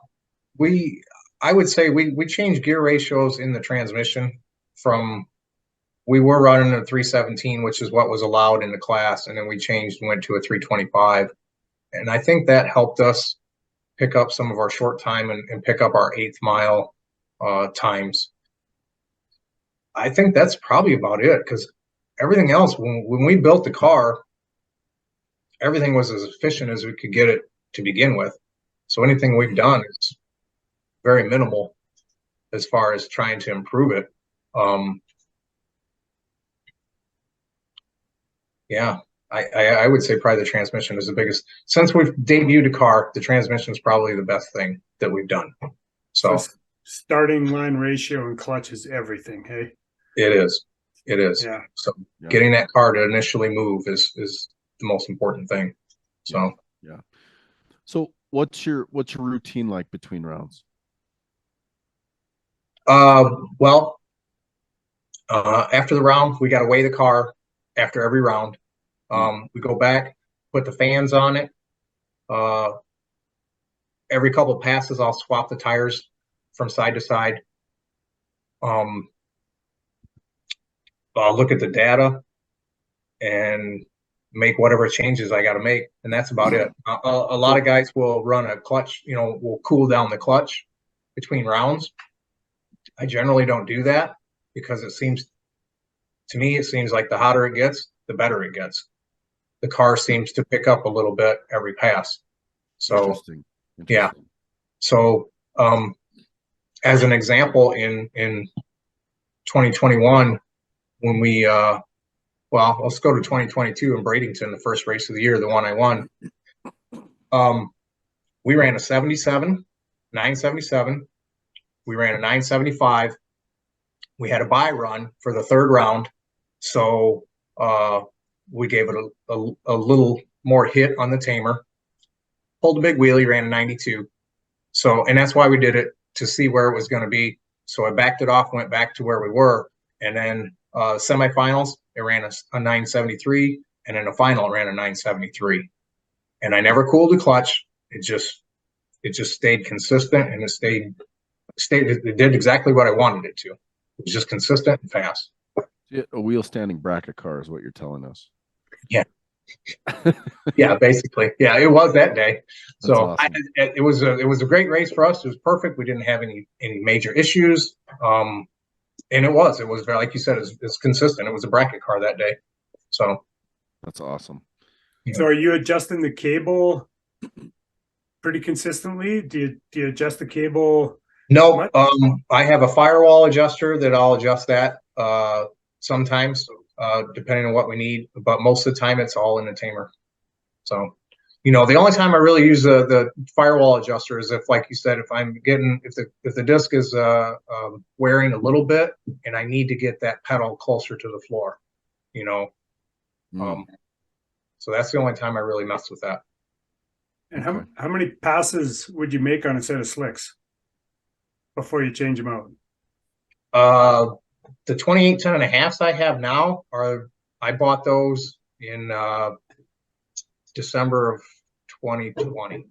Speaker 3: I would say we changed gear ratios in the transmission from, we were running a 317, which is what was allowed in the class, and then we changed and went to a 325. And I think that helped us pick up some of our short time and pick up our 8th mile times. I think that's probably about it, because everything else, when we built the car, everything was as efficient as we could get it to begin with. So anything we've done is very minimal as far as trying to improve it. Yeah, I would say probably the transmission is the biggest. Since we've debuted a car, the transmission is probably the best thing that we've done. So
Speaker 2: starting line ratio and clutch is everything, hey?
Speaker 3: It is.
Speaker 2: Yeah.
Speaker 3: So getting that car to initially move is the most important thing. So
Speaker 1: yeah. So what's your routine like between rounds?
Speaker 3: Well, after the round, we got to weigh the car after every round. We go back, put the fans on it. Every couple passes, I'll swap the tires from side to side. I'll look at the data and make whatever changes I got to make, and that's about it. A lot of guys will run a clutch, you know, will cool down the clutch between rounds. I generally don't do that, because it seems like the hotter it gets, the better it gets. The car seems to pick up a little bit every pass. So
Speaker 1: Interesting.
Speaker 3: yeah. So as an example, in 2021, when we well, let's go to 2022 in Bradenton, the first race of the year, the one I won. We ran a 77, 977. We ran a 975. We had a bye run for the third round, so we gave it a little more hit on the tamer. Pulled a big wheelie, ran a 92. So, and that's why we did it, to see where it was going to be. So I backed it off, went back to where we were, and then semifinals, it ran a 973, and in the final, it ran a 973. And I never cooled the clutch. It just stayed consistent, and it did exactly what I wanted it to. It was just consistent and fast.
Speaker 1: A wheel standing bracket car is what you're telling us.
Speaker 3: Yeah. Yeah, basically. Yeah, it was that day.
Speaker 1: That's
Speaker 3: So
Speaker 1: awesome.
Speaker 3: it was a great race for us. It was perfect. We didn't have any major issues. And it was very, like you said, it's consistent. It was a bracket car that day. So
Speaker 1: that's awesome.
Speaker 3: Yeah.
Speaker 2: So are you adjusting the cable pretty consistently? Do you adjust the cable?
Speaker 3: No, I have a firewall adjuster that I'll adjust that sometimes, depending on what we need. But most of the time, it's all in the tamer. So, the only time I really use the firewall adjuster is if, like you said, if the disc is wearing a little bit and I need to get that pedal closer to the floor. So that's the only time I really mess with that.
Speaker 2: And how many passes would you make on a set of slicks before you change them out?
Speaker 3: The 28 10.5s I have now I bought those in December of 2020.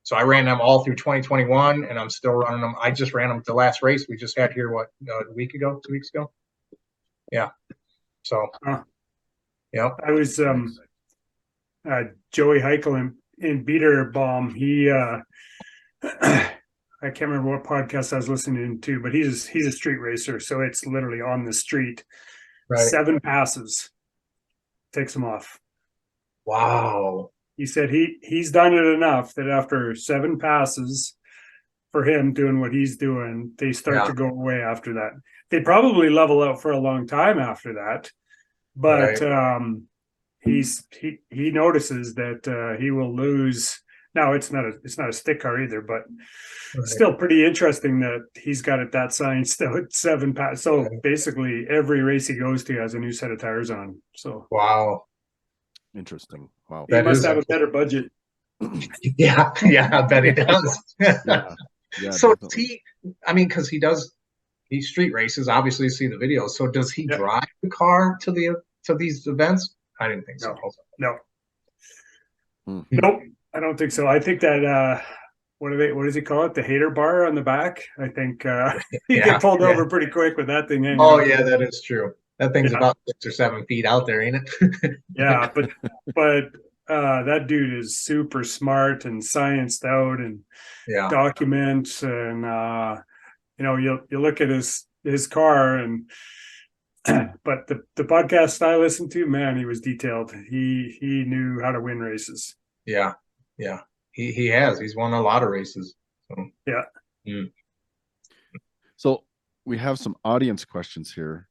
Speaker 3: So I ran them all through 2021, and I'm still running them. I just ran them the last race we just had here, a week ago, 2 weeks ago? Yeah. So, yeah.
Speaker 2: I was Joey Heikel in Beater Bomb. He I can't remember what podcast I was listening to, but he's a street racer, so it's literally on the street.
Speaker 3: Right.
Speaker 2: 7 passes takes him off.
Speaker 3: Wow.
Speaker 2: He said he's done it enough that after 7 passes for him doing what he's doing, they start to go away after that. They probably level out for a long time after that, but he notices that he will lose. Now it's not a stick car either, but still pretty interesting that he's got it that signed still at 7 passes. So basically every race he goes to has a new set of tires on. So
Speaker 3: wow.
Speaker 1: Interesting. Wow.
Speaker 2: He must have a better budget.
Speaker 3: Yeah, I bet he does.
Speaker 1: Yeah,
Speaker 3: so
Speaker 1: definitely.
Speaker 3: because he street races, obviously you see the videos. So does he drive the car to these events? I didn't think so.
Speaker 2: No. Nope. I don't think so. I think that what does he call it? The hater bar on the back. I think you get pulled over pretty quick with that thing hanging.
Speaker 3: Oh yeah, that is true. That thing's about 6 or 7 feet out there, ain't it?
Speaker 2: Yeah, but that dude is super smart and scienced out and documents, and you look at his car, and but the podcast I listened to, man, he was detailed. He knew how to win races.
Speaker 3: Yeah. He has. He's won a lot of races. So.
Speaker 2: Yeah.
Speaker 1: So we have some audience questions here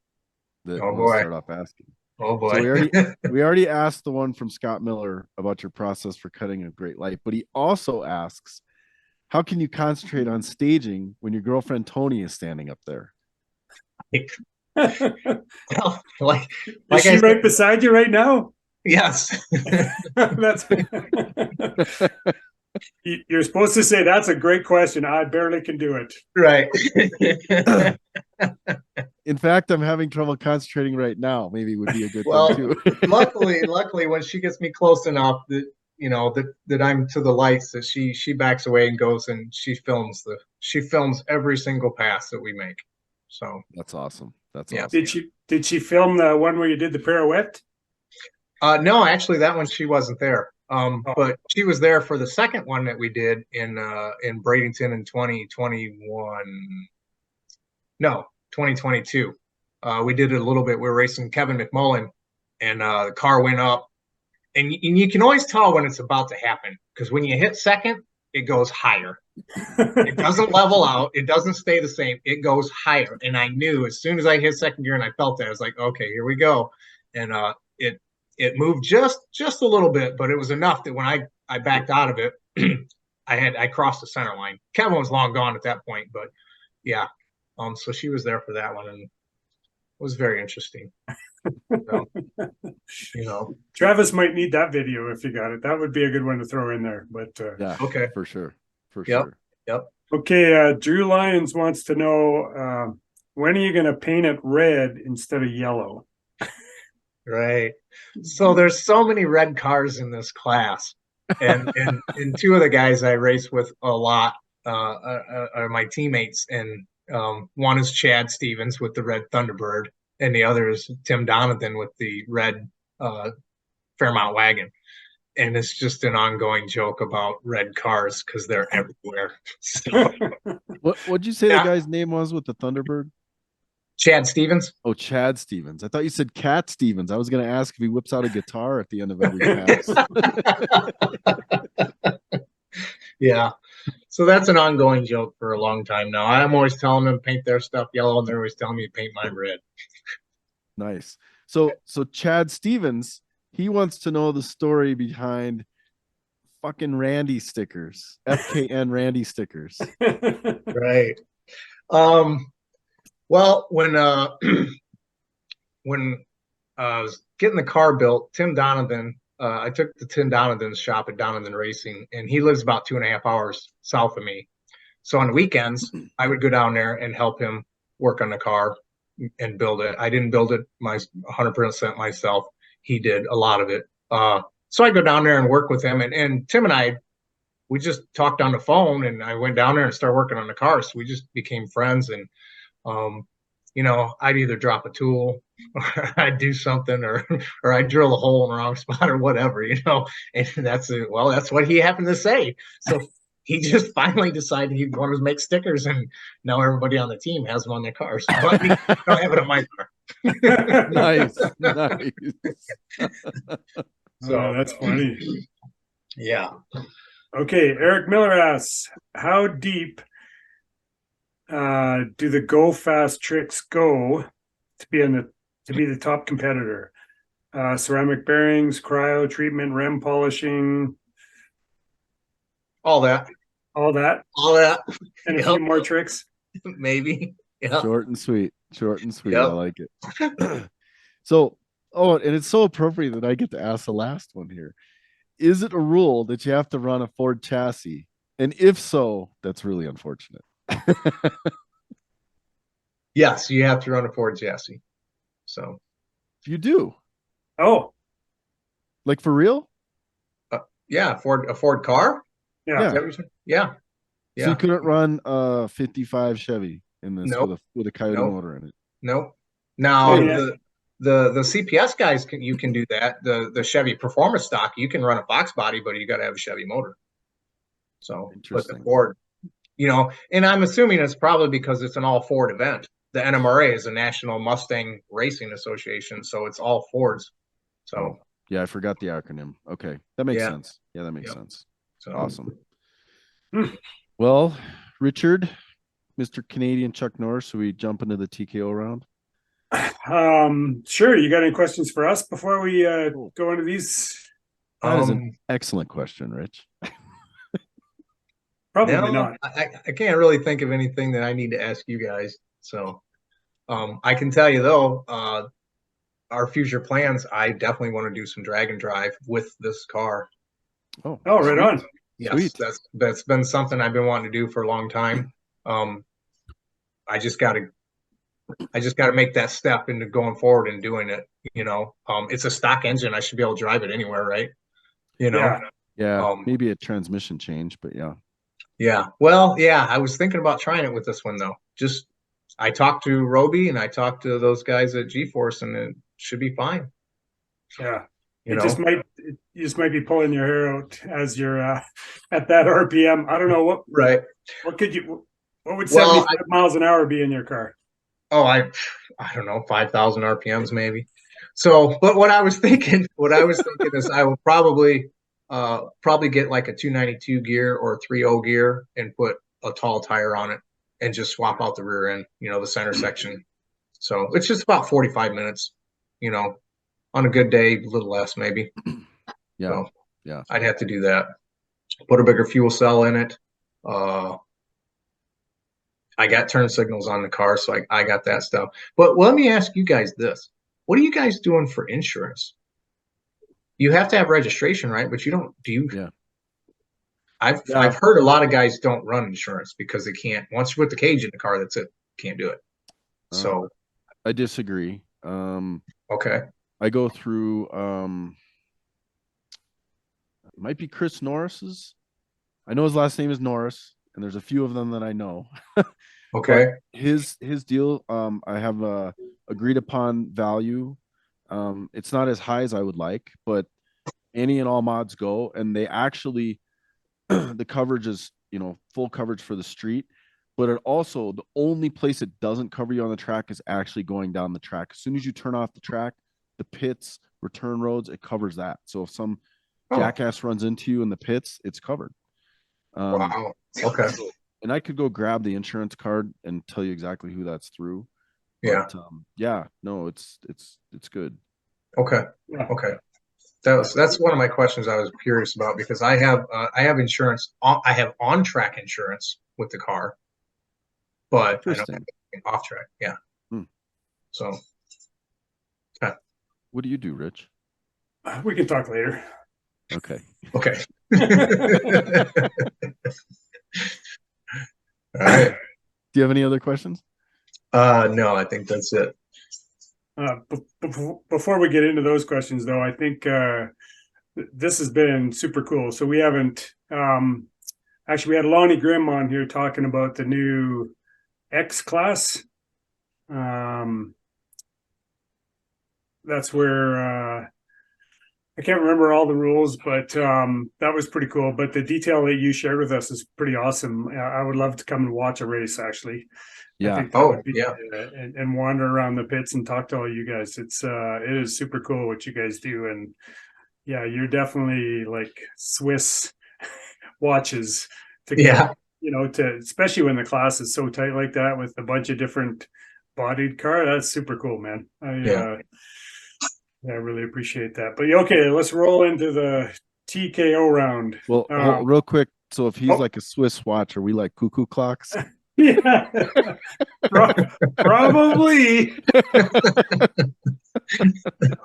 Speaker 1: that we'll start off asking.
Speaker 3: Oh boy.
Speaker 1: So we already asked the one from Scott Miller about your process for cutting a great light, but he also asks, how can you concentrate on staging when your girlfriend Tony is standing up there?
Speaker 3: Well,
Speaker 2: is she right beside you right now?
Speaker 3: Yes.
Speaker 2: That's you're supposed to say that's a great question. I barely can do it.
Speaker 3: Right.
Speaker 1: In fact, I'm having trouble concentrating right now. Maybe it would be a good thing too.
Speaker 3: luckily, when she gets me close enough that I'm to the lights, that she backs away and goes and she films every single pass that we make. So
Speaker 1: that's awesome. That's
Speaker 3: awesome.
Speaker 2: Did she film the one where you did the pirouette?
Speaker 3: No, actually, that one she wasn't there. But she was there for the second one that we did in Bradenton in 2021. No, 2022. We did it a little bit. We were racing Kevin McMullen, and the car went up. And you can always tell when it's about to happen, because when you hit second it goes higher. It doesn't level out. It doesn't stay the same. It goes higher. And I knew as soon as I hit second gear and I felt that, I was like, okay, here we go. And it moved just a little bit, but it was enough that when I backed out of it, I crossed the center line. Kevin was long gone at that point, but yeah. So she was there for that one, and it was very interesting. So,
Speaker 2: Travis might need that video if you got it. That would be a good one to throw in there. But
Speaker 1: yeah,
Speaker 3: okay,
Speaker 1: for sure.
Speaker 3: Yep.
Speaker 2: Okay, Drew Lyons wants to know when are you going to paint it red instead of yellow?
Speaker 3: Right. So there's so many red cars in this class, and two of the guys I race with a lot are my teammates, and one is Chad Stevens with the red Thunderbird, and the other is Tim Donovan with the red Fairmount wagon. And it's just an ongoing joke about red cars because they're everywhere. So,
Speaker 1: what'd you say the guy's name was with the Thunderbird?
Speaker 3: Chad Stevens.
Speaker 1: Oh, Chad Stevens. I thought you said Cat Stevens. I was going to ask if he whips out a guitar at the end of every pass.
Speaker 3: Yeah. So that's an ongoing joke for a long time now. I'm always telling them to paint their stuff yellow, and they're always telling me to paint mine red.
Speaker 1: Nice. So Chad Stevens, he wants to know the story behind fucking Randy stickers, FKN Randy stickers.
Speaker 3: Right. Well, when I was getting the car built, Tim Donovan, I took the Tim Donovan's shop at Donovan Racing, and he lives about 2.5 hours south of me. So on the weekends, I would go down there and help him work on the car and build it. I didn't build it 100% myself. He did a lot of it. So I go down there and work with him, and Tim and I, we just talked on the phone, and I went down there and started working on the car. So we just became friends, and I'd either drop a tool or I'd do something or I'd drill a hole in the wrong spot or whatever, and that's it. Well, that's what he happened to say. So he just finally decided he wanted to make stickers, and now everybody on the team has them on their cars. But me, I don't have it on my car.
Speaker 1: Nice.
Speaker 2: So that's funny.
Speaker 3: Yeah.
Speaker 2: Okay, Eric Miller asks, how deep do the go fast tricks go to be the top competitor? Ceramic bearings, cryo treatment, rem polishing,
Speaker 3: all that,
Speaker 2: and a few more tricks.
Speaker 3: Maybe. Yeah.
Speaker 1: Short and sweet.
Speaker 3: Yep.
Speaker 1: I like it. So, and it's so appropriate that I get to ask the last one here. Is it a rule that you have to run a Ford chassis? And if so, that's really unfortunate.
Speaker 3: Yes, you have to run a Ford chassis. So
Speaker 1: you do.
Speaker 2: Oh,
Speaker 1: like for real?
Speaker 3: Yeah, a Ford car.
Speaker 2: Yeah.
Speaker 3: Yeah.
Speaker 1: So you couldn't run a 55 Chevy in this with a Coyote motor in it.
Speaker 3: Nope. Now the CPS guys you can do that. The Chevy Performance stock, you can run a Fox body, but you got to have a Chevy motor. So, but the Ford, and I'm assuming it's probably because it's an all Ford event. The NMRA is a National Mustang Racing Association, so it's all Fords. So
Speaker 1: yeah, I forgot the acronym. Okay, that makes sense. Yeah, that makes sense.
Speaker 3: So
Speaker 1: awesome. Well, Richard, Mr. Canadian Chuck Norris, should we jump into the TKO round?
Speaker 2: Sure. You got any questions for us before we go into these?
Speaker 1: That is an excellent question, Rich.
Speaker 2: Probably not.
Speaker 3: I can't really think of anything that I need to ask you guys. So I can tell you though, our future plans, I definitely want to do some drag and drive with this car.
Speaker 2: Oh, right on.
Speaker 3: Yes,
Speaker 1: sweet.
Speaker 3: That's been something I've been wanting to do for a long time. I just got to make that step into going forward and doing it. It's a stock engine. I should be able to drive it anywhere, right?
Speaker 1: Yeah. Maybe a transmission change, but yeah.
Speaker 3: Yeah. Well, yeah. I was thinking about trying it with this one though. I talked to Roby and I talked to those guys at G-Force, and it should be fine.
Speaker 2: Yeah. You just might be pulling your hair out as you're at that RPM. I don't know what.
Speaker 3: Right.
Speaker 2: What would 75 miles an hour be in your car?
Speaker 3: Oh, I don't know, 5,000 RPMs maybe. So, but what I was thinking is I will probably probably get like a 292 gear or a 3.0 gear and put a tall tire on it and just swap out the rear end, the center section. So it's just about 45 minutes, on a good day, a little less maybe.
Speaker 1: Yeah.
Speaker 3: So
Speaker 1: yeah.
Speaker 3: I'd have to do that. Put a bigger fuel cell in it. I got turn signals on the car, so I got that stuff. But let me ask you guys this. What are you guys doing for insurance? You have to have registration, right? But you don't, do you?
Speaker 1: Yeah.
Speaker 3: I've heard a lot of guys don't run insurance because they can't. Once you put the cage in the car, that's it. Can't do it. So
Speaker 1: I disagree.
Speaker 3: Okay.
Speaker 1: I go through it might be Chris Norris's. I know his last name is Norris, and there's a few of them that I know.
Speaker 3: Okay.
Speaker 1: But his deal, I have a agreed upon value. It's not as high as I would like, but any and all mods go, and they actually the coverage is, full coverage for the street, but it also, the only place it doesn't cover you on the track is actually going down the track. As soon as you turn off the track, the pits, return roads, it covers that. So if some jackass runs into you in the pits, it's covered.
Speaker 3: Wow. Okay.
Speaker 1: And I could go grab the insurance card and tell you exactly who that's through.
Speaker 3: Yeah.
Speaker 1: But, yeah, no, it's good.
Speaker 3: Okay. Okay. That's one of my questions I was curious about, because I have insurance. I have on-track insurance with the car, but I don't have anything off-track. Yeah. So. Okay.
Speaker 1: What do you do, Rich?
Speaker 2: We can talk later.
Speaker 1: Okay.
Speaker 3: Okay. All right.
Speaker 1: Do you have any other questions?
Speaker 3: No, I think that's it.
Speaker 2: Before we get into those questions, though, I think this has been super cool. So we haven't actually, we had Lonnie Grimm on here talking about the new X class. That's where I can't remember all the rules, but that was pretty cool. But the detail that you shared with us is pretty awesome. I would love to come and watch a race, actually.
Speaker 1: Yeah.
Speaker 2: I think that would be, and wander around the pits and talk to all you guys. It is super cool what you guys do. And yeah, you're definitely like Swiss watches to get, to, especially when the class is so tight like that with a bunch of different bodied car. That's super cool, man. I really appreciate that. But okay, let's roll into the TKO round.
Speaker 1: Well, real quick. So if he's like a Swiss watch, are we like cuckoo clocks?
Speaker 2: Yeah, probably.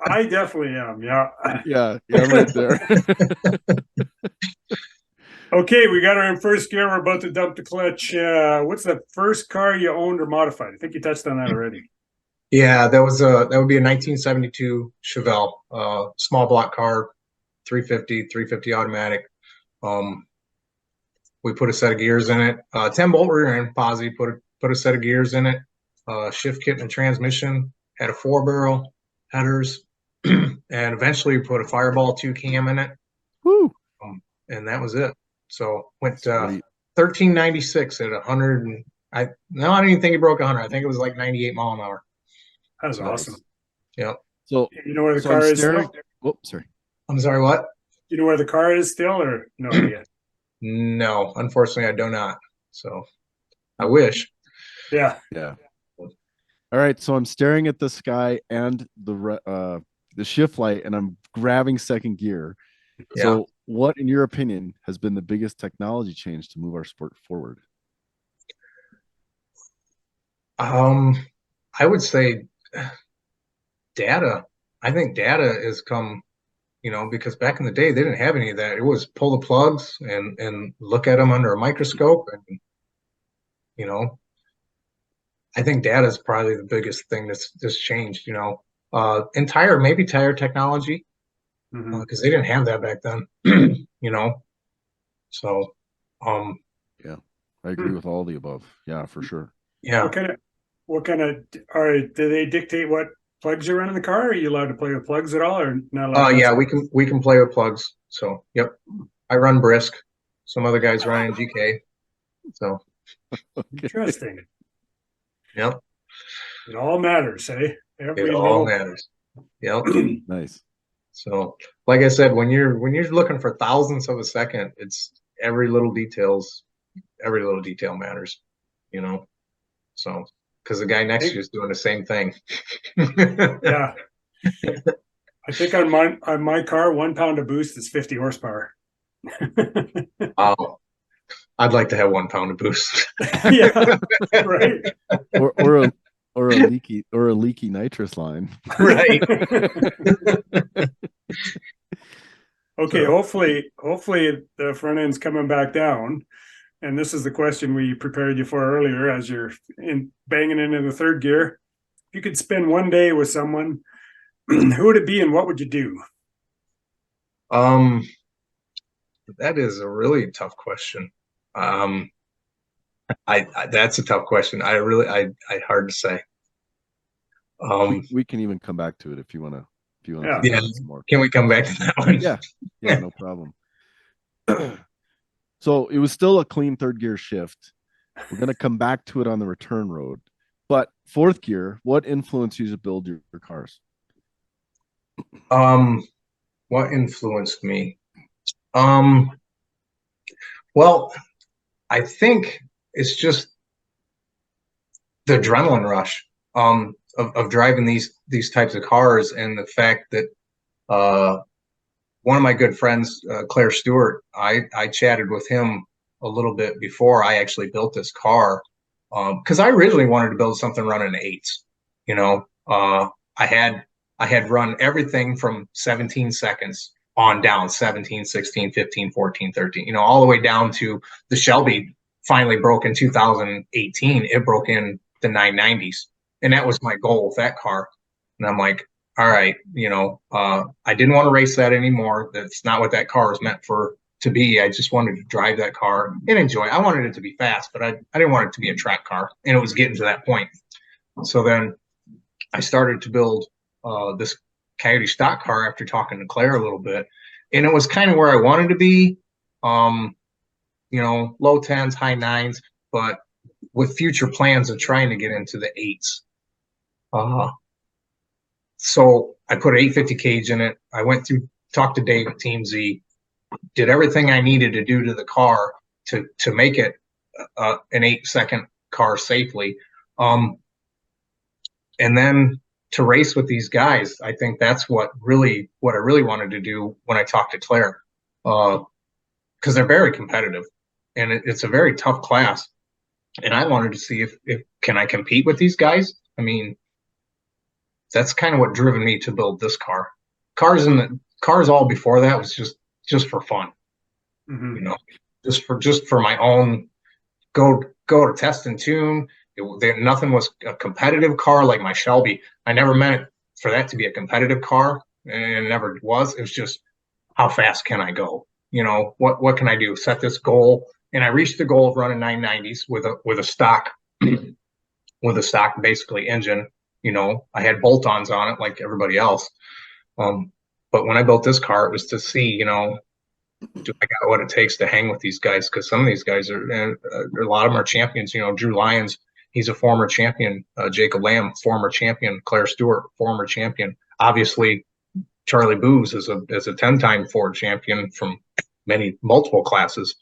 Speaker 2: I definitely am. Yeah.
Speaker 1: Yeah, right there.
Speaker 2: Okay, we got her in first gear. We're about to dump the clutch. What's the first car you owned or modified? I think you touched on that already.
Speaker 3: Yeah, that would be a 1972 Chevelle, small block car, 350 automatic. We put a set of gears in it, 10-bolt rear end posi, put a set of gears in it, shift kit and a transmission, had a 4-barrel headers, and eventually we put a Fireball 2 cam in it.
Speaker 1: Woo!
Speaker 3: And that was it. So went 1396 at 100. I don't even think it broke 100. I think it was like 98 mile an hour.
Speaker 2: That was awesome.
Speaker 3: Yeah.
Speaker 2: So you know where the car is still?
Speaker 1: Oh, sorry.
Speaker 3: I'm sorry, what?
Speaker 2: You know where the car is still, or no idea?
Speaker 3: No, unfortunately, I do not. So I wish.
Speaker 2: Yeah.
Speaker 1: Yeah. All right. So I'm staring at the sky and the shift light, and I'm grabbing second gear.
Speaker 3: Yeah.
Speaker 1: So what, in your opinion, has been the biggest technology change to move our sport forward?
Speaker 3: I would say data. I think data has come, because back in the day they didn't have any of that. It was pull the plugs and look at them under a microscope, and I think data is probably the biggest thing that's changed. And tire technology, because they didn't have that back then. So
Speaker 1: yeah, I agree with all the above. Yeah, for sure.
Speaker 3: Yeah.
Speaker 2: What kind of do they dictate what plugs you run in the car? Are you allowed to play with plugs at all, or not allowed?
Speaker 3: Yeah, we can play with plugs. So yep, I run Brisk. Some other guys run GK. So
Speaker 2: interesting.
Speaker 3: Yep.
Speaker 2: It all matters, eh?
Speaker 3: It all matters. Yep.
Speaker 1: Nice.
Speaker 3: So, like I said, when you're looking for thousandths of a second, it's every little detail matters, you know. So, because the guy next to you is doing the same thing.
Speaker 2: Yeah. I think on my car, 1 pound of boost is 50 horsepower.
Speaker 3: Wow. I'd like to have 1 pound of boost.
Speaker 2: Yeah, right.
Speaker 1: Or a leaky nitrous line.
Speaker 3: Right.
Speaker 2: Okay,
Speaker 3: So-
Speaker 2: hopefully the front end's coming back down. And this is the question we prepared you for earlier as you're banging into the third gear. If you could spend one day with someone, who would it be and what would you do?
Speaker 3: That is a really tough question. That's a tough question. I hard to say.
Speaker 1: We can even come back to it if you want to.
Speaker 3: Yeah. Can we come back to that one?
Speaker 1: Yeah, no problem. So it was still a clean third gear shift. We're going to come back to it on the return road. But fourth gear, what influenced you to build your cars?
Speaker 3: What influenced me? Well, I think it's just the adrenaline rush of driving these types of cars, and the fact that one of my good friends, Claire Stewart, I chatted with him a little bit before I actually built this car, because I originally wanted to build something running 8s. You know, I had run everything from 17 seconds on down, 17, 16, 15, 14, 13, you know, all the way down to the Shelby finally broke in 2018. It broke in the 990s. And that was my goal with that car. And I'm like, all right, you know, I didn't want to race that anymore. That's not what that car was meant to be. I just wanted to drive that car and enjoy it. I wanted it to be fast, but I didn't want it to be a track car. And it was getting to that point. So then I started to build this Coyote Stock car after talking to Claire a little bit. And it was kind of where I wanted to be, you know, low 10s, high 9s, but with future plans of trying to get into the 8s. So I put an 850 cage in it. I went through, talked to Dave at Team Z, did everything I needed to do to the car to make it an 8-second car safely. And then to race with these guys, I think that's what I really wanted to do when I talked to Claire, because they're very competitive, and it's a very tough class. And I wanted to see if can I compete with these guys. I mean, that's kind of what driven me to build this car. Cars all before that was just for fun, you know, just for my own go to test and tune. Nothing was a competitive car like my Shelby. I never meant for that to be a competitive car, and it never was. It was just, how fast can I go? You know, what can I do? Set this goal, and I reached the goal of running 990s with a stock basically engine. You know, I had bolt-ons on it like everybody else. But when I built this car, it was to see, you know, do I got what it takes to hang with these guys? Because some of these guys a lot of them are champions. You know, Drew Lyons, he's a former champion. Jacob Lamb, former champion. Claire Stewart, former champion. Obviously, Charlie Booz is a 10-time Ford champion from multiple classes.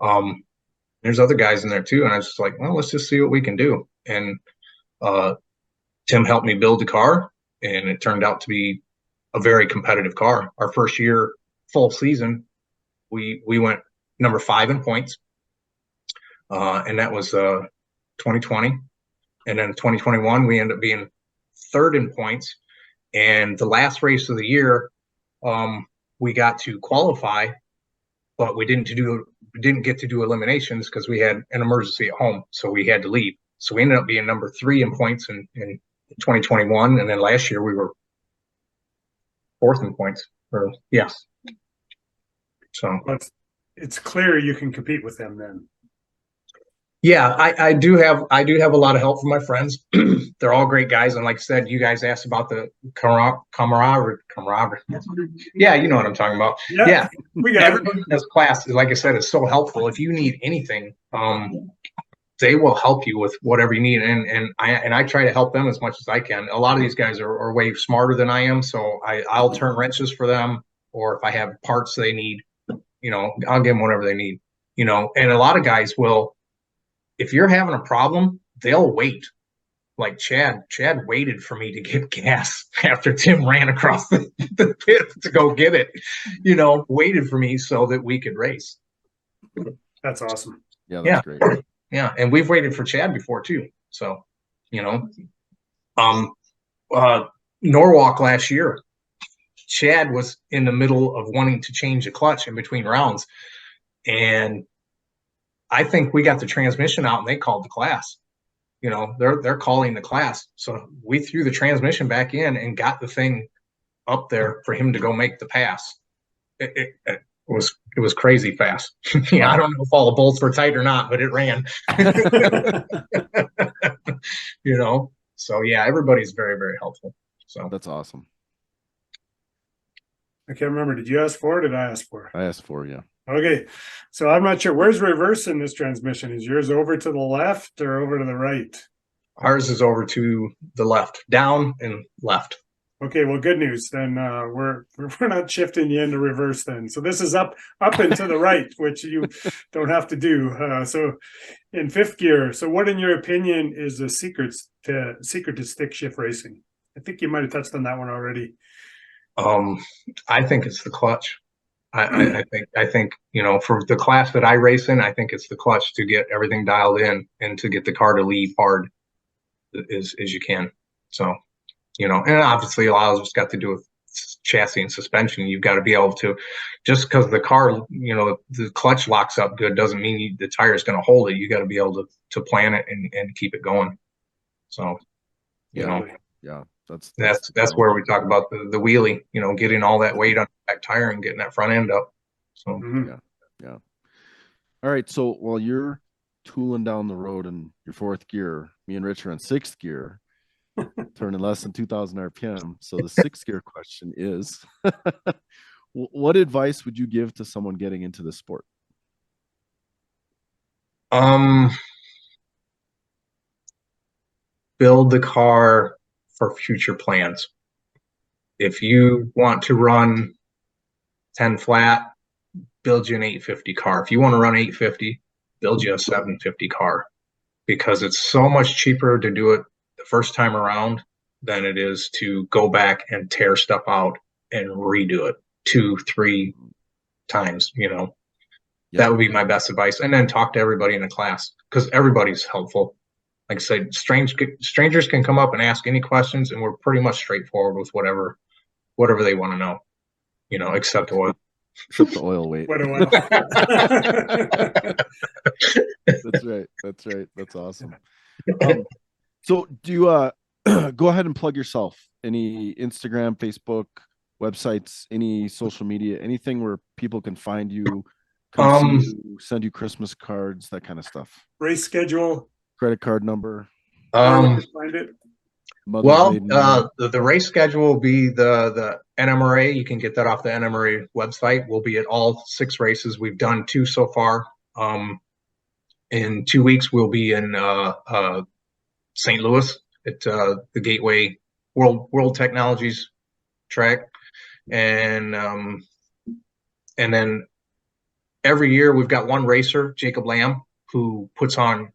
Speaker 3: There's other guys in there too, and I was just like, well, let's just see what we can do. And Tim helped me build the car, and it turned out to be a very competitive car. Our first year, full season, we went number 5 in points, and that was 2020. And then 2021, we ended up being 3rd in points. And the last race of the year, we got to qualify, but we didn't get to do eliminations because we had an emergency at home, so we had to leave. So we ended up being number 3 in points in 2021, and then last year we were 4th in points. Yes. So
Speaker 2: it's clear you can compete with them then.
Speaker 3: Yeah, I do have a lot of help from my friends. They're all great guys, and like I said, you guys asked about the camaraderie. Yeah, you know what I'm talking about. Yeah.
Speaker 2: We got
Speaker 3: everybody in this class, like I said, is so helpful. If you need anything, they will help you with whatever you need. And I try to help them as much as I can. A lot of these guys are way smarter than I am. So I'll turn wrenches for them, or if I have parts they need, I'll give them whatever they need, and a lot of guys will, if you're having a problem, they'll wait. Like Chad waited for me to get gas after Tim ran across the pit to go get it, waited for me so that we could race.
Speaker 2: That's awesome.
Speaker 1: Yeah, that's great.
Speaker 3: Yeah, and we've waited for Chad before too. So, Norwalk last year, Chad was in the middle of wanting to change the clutch in between rounds, and I think we got the transmission out and they called the class. They're calling the class. So we threw the transmission back in and got the thing up there for him to go make the pass. It was crazy fast. Yeah, I don't know if all the bolts were tight or not, but it ran. So yeah, everybody's very, very helpful. So
Speaker 1: that's awesome.
Speaker 2: I can't remember. Did you ask for it? Or did I ask for it?
Speaker 1: I asked for it, yeah.
Speaker 2: Okay. So I'm not sure. Where's reverse in this transmission? Is yours over to the left or over to the right?
Speaker 3: Ours is over to the left, down and left.
Speaker 2: Okay, well, good news. Then we're not shifting you into reverse then. So this is up and to the right, which you don't have to do. So in fifth gear. So what, in your opinion, is the secret to stick shift racing? I think you might have touched on that one already.
Speaker 3: I think it's the clutch. I think for the class that I race in, I think it's the clutch to get everything dialed in and to get the car to lead hard as you can. So, and obviously a lot of it's got to do with chassis and suspension. You've got to be able to, just because the car, the clutch locks up good doesn't mean the tire is going to hold it. You got to be able to plan it and keep it going. So,
Speaker 1: yeah.
Speaker 3: That's where we talk about the wheelie, getting all that weight on the back tire and getting that front end up. So
Speaker 1: yeah. All right. So while you're tooling down the road in your fourth gear, me and Rich are in sixth gear, turning less than 2,000 RPM. So the sixth gear question is, what advice would you give to someone getting into the sport?
Speaker 3: Build the car for future plans. If you want to run 10 flat, build you an 850 car. If you want to run 850, build you a 750 car, because it's so much cheaper to do it the first time around than it is to go back and tear stuff out and redo it 2-3 times. That would be my best advice. And then talk to everybody in the class, because everybody's helpful. Like I said, strangers can come up and ask any questions, and we're pretty much straightforward with whatever they want to know, except oil.
Speaker 1: Except the oil weight.
Speaker 2: What oil?
Speaker 1: That's right. That's awesome. So do you go ahead and plug yourself? Any Instagram, Facebook, websites, any social media, anything where people can find you, come see you, send you Christmas cards, that kind of stuff?
Speaker 2: Race schedule,
Speaker 1: credit card number.
Speaker 2: Find it.
Speaker 3: The race schedule will be the NMRA. You can get that off the NMRA website. We'll be at all 6 races. We've done 2 so far. In 2 weeks, we'll be in St. Louis at the Gateway World Technologies track, and then every year we've got one racer, Jacob Lamb, who puts on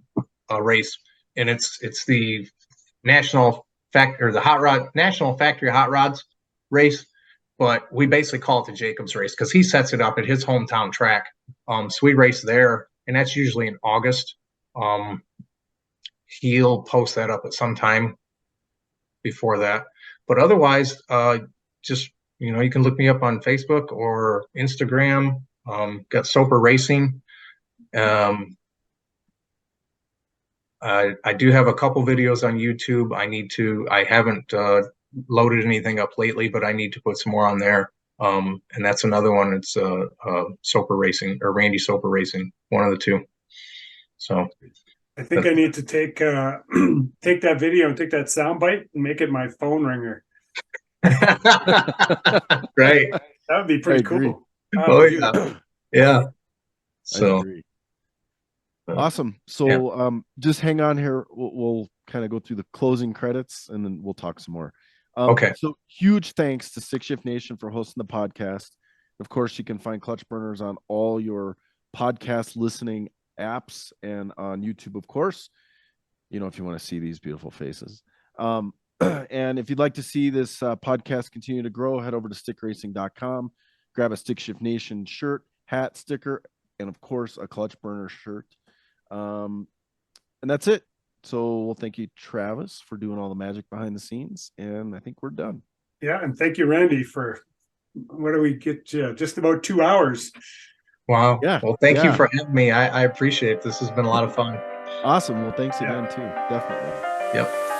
Speaker 3: a race, and it's the National Factory Hot Rods race, but we basically call it the Jacobs race because he sets it up at his hometown track. So we race there, and that's usually in August. He'll post that up at some time before that, but otherwise, just you can look me up on Facebook or Instagram. Got Soper Racing. I do have a couple videos on YouTube. I haven't loaded anything up lately, but I need to put some more on there. And that's another one. It's Soper Racing or Randy Soper Racing, one of the two. So
Speaker 2: I think I need to take take that video and take that sound bite and make it my phone ringer.
Speaker 3: Right.
Speaker 2: That would be pretty cool.
Speaker 3: Oh yeah. Yeah. So
Speaker 1: Awesome. So just hang on here. We'll kind of go through the closing credits and then we'll talk some more.
Speaker 3: Okay.
Speaker 1: So huge thanks to Stick Shift Nation for hosting the podcast. Of course, you can find Clutch Burners on all your podcast listening apps and on YouTube, of course, if you want to see these beautiful faces. And if you'd like to see this podcast continue to grow, head over to stickracing.com, grab a Stick Shift Nation shirt, hat, sticker, and of course, a Clutch Burner shirt. And that's it. So we'll thank you, Travis, for doing all the magic behind the scenes. And I think we're done.
Speaker 2: Yeah. And thank you, Randy, for what do we get? Just about 2 hours.
Speaker 3: Wow.
Speaker 1: Yeah.
Speaker 3: Well, thank you for having me. I appreciate it. This has been a lot of fun.
Speaker 1: Awesome. Well, thanks again, too. Definitely.
Speaker 3: Yep.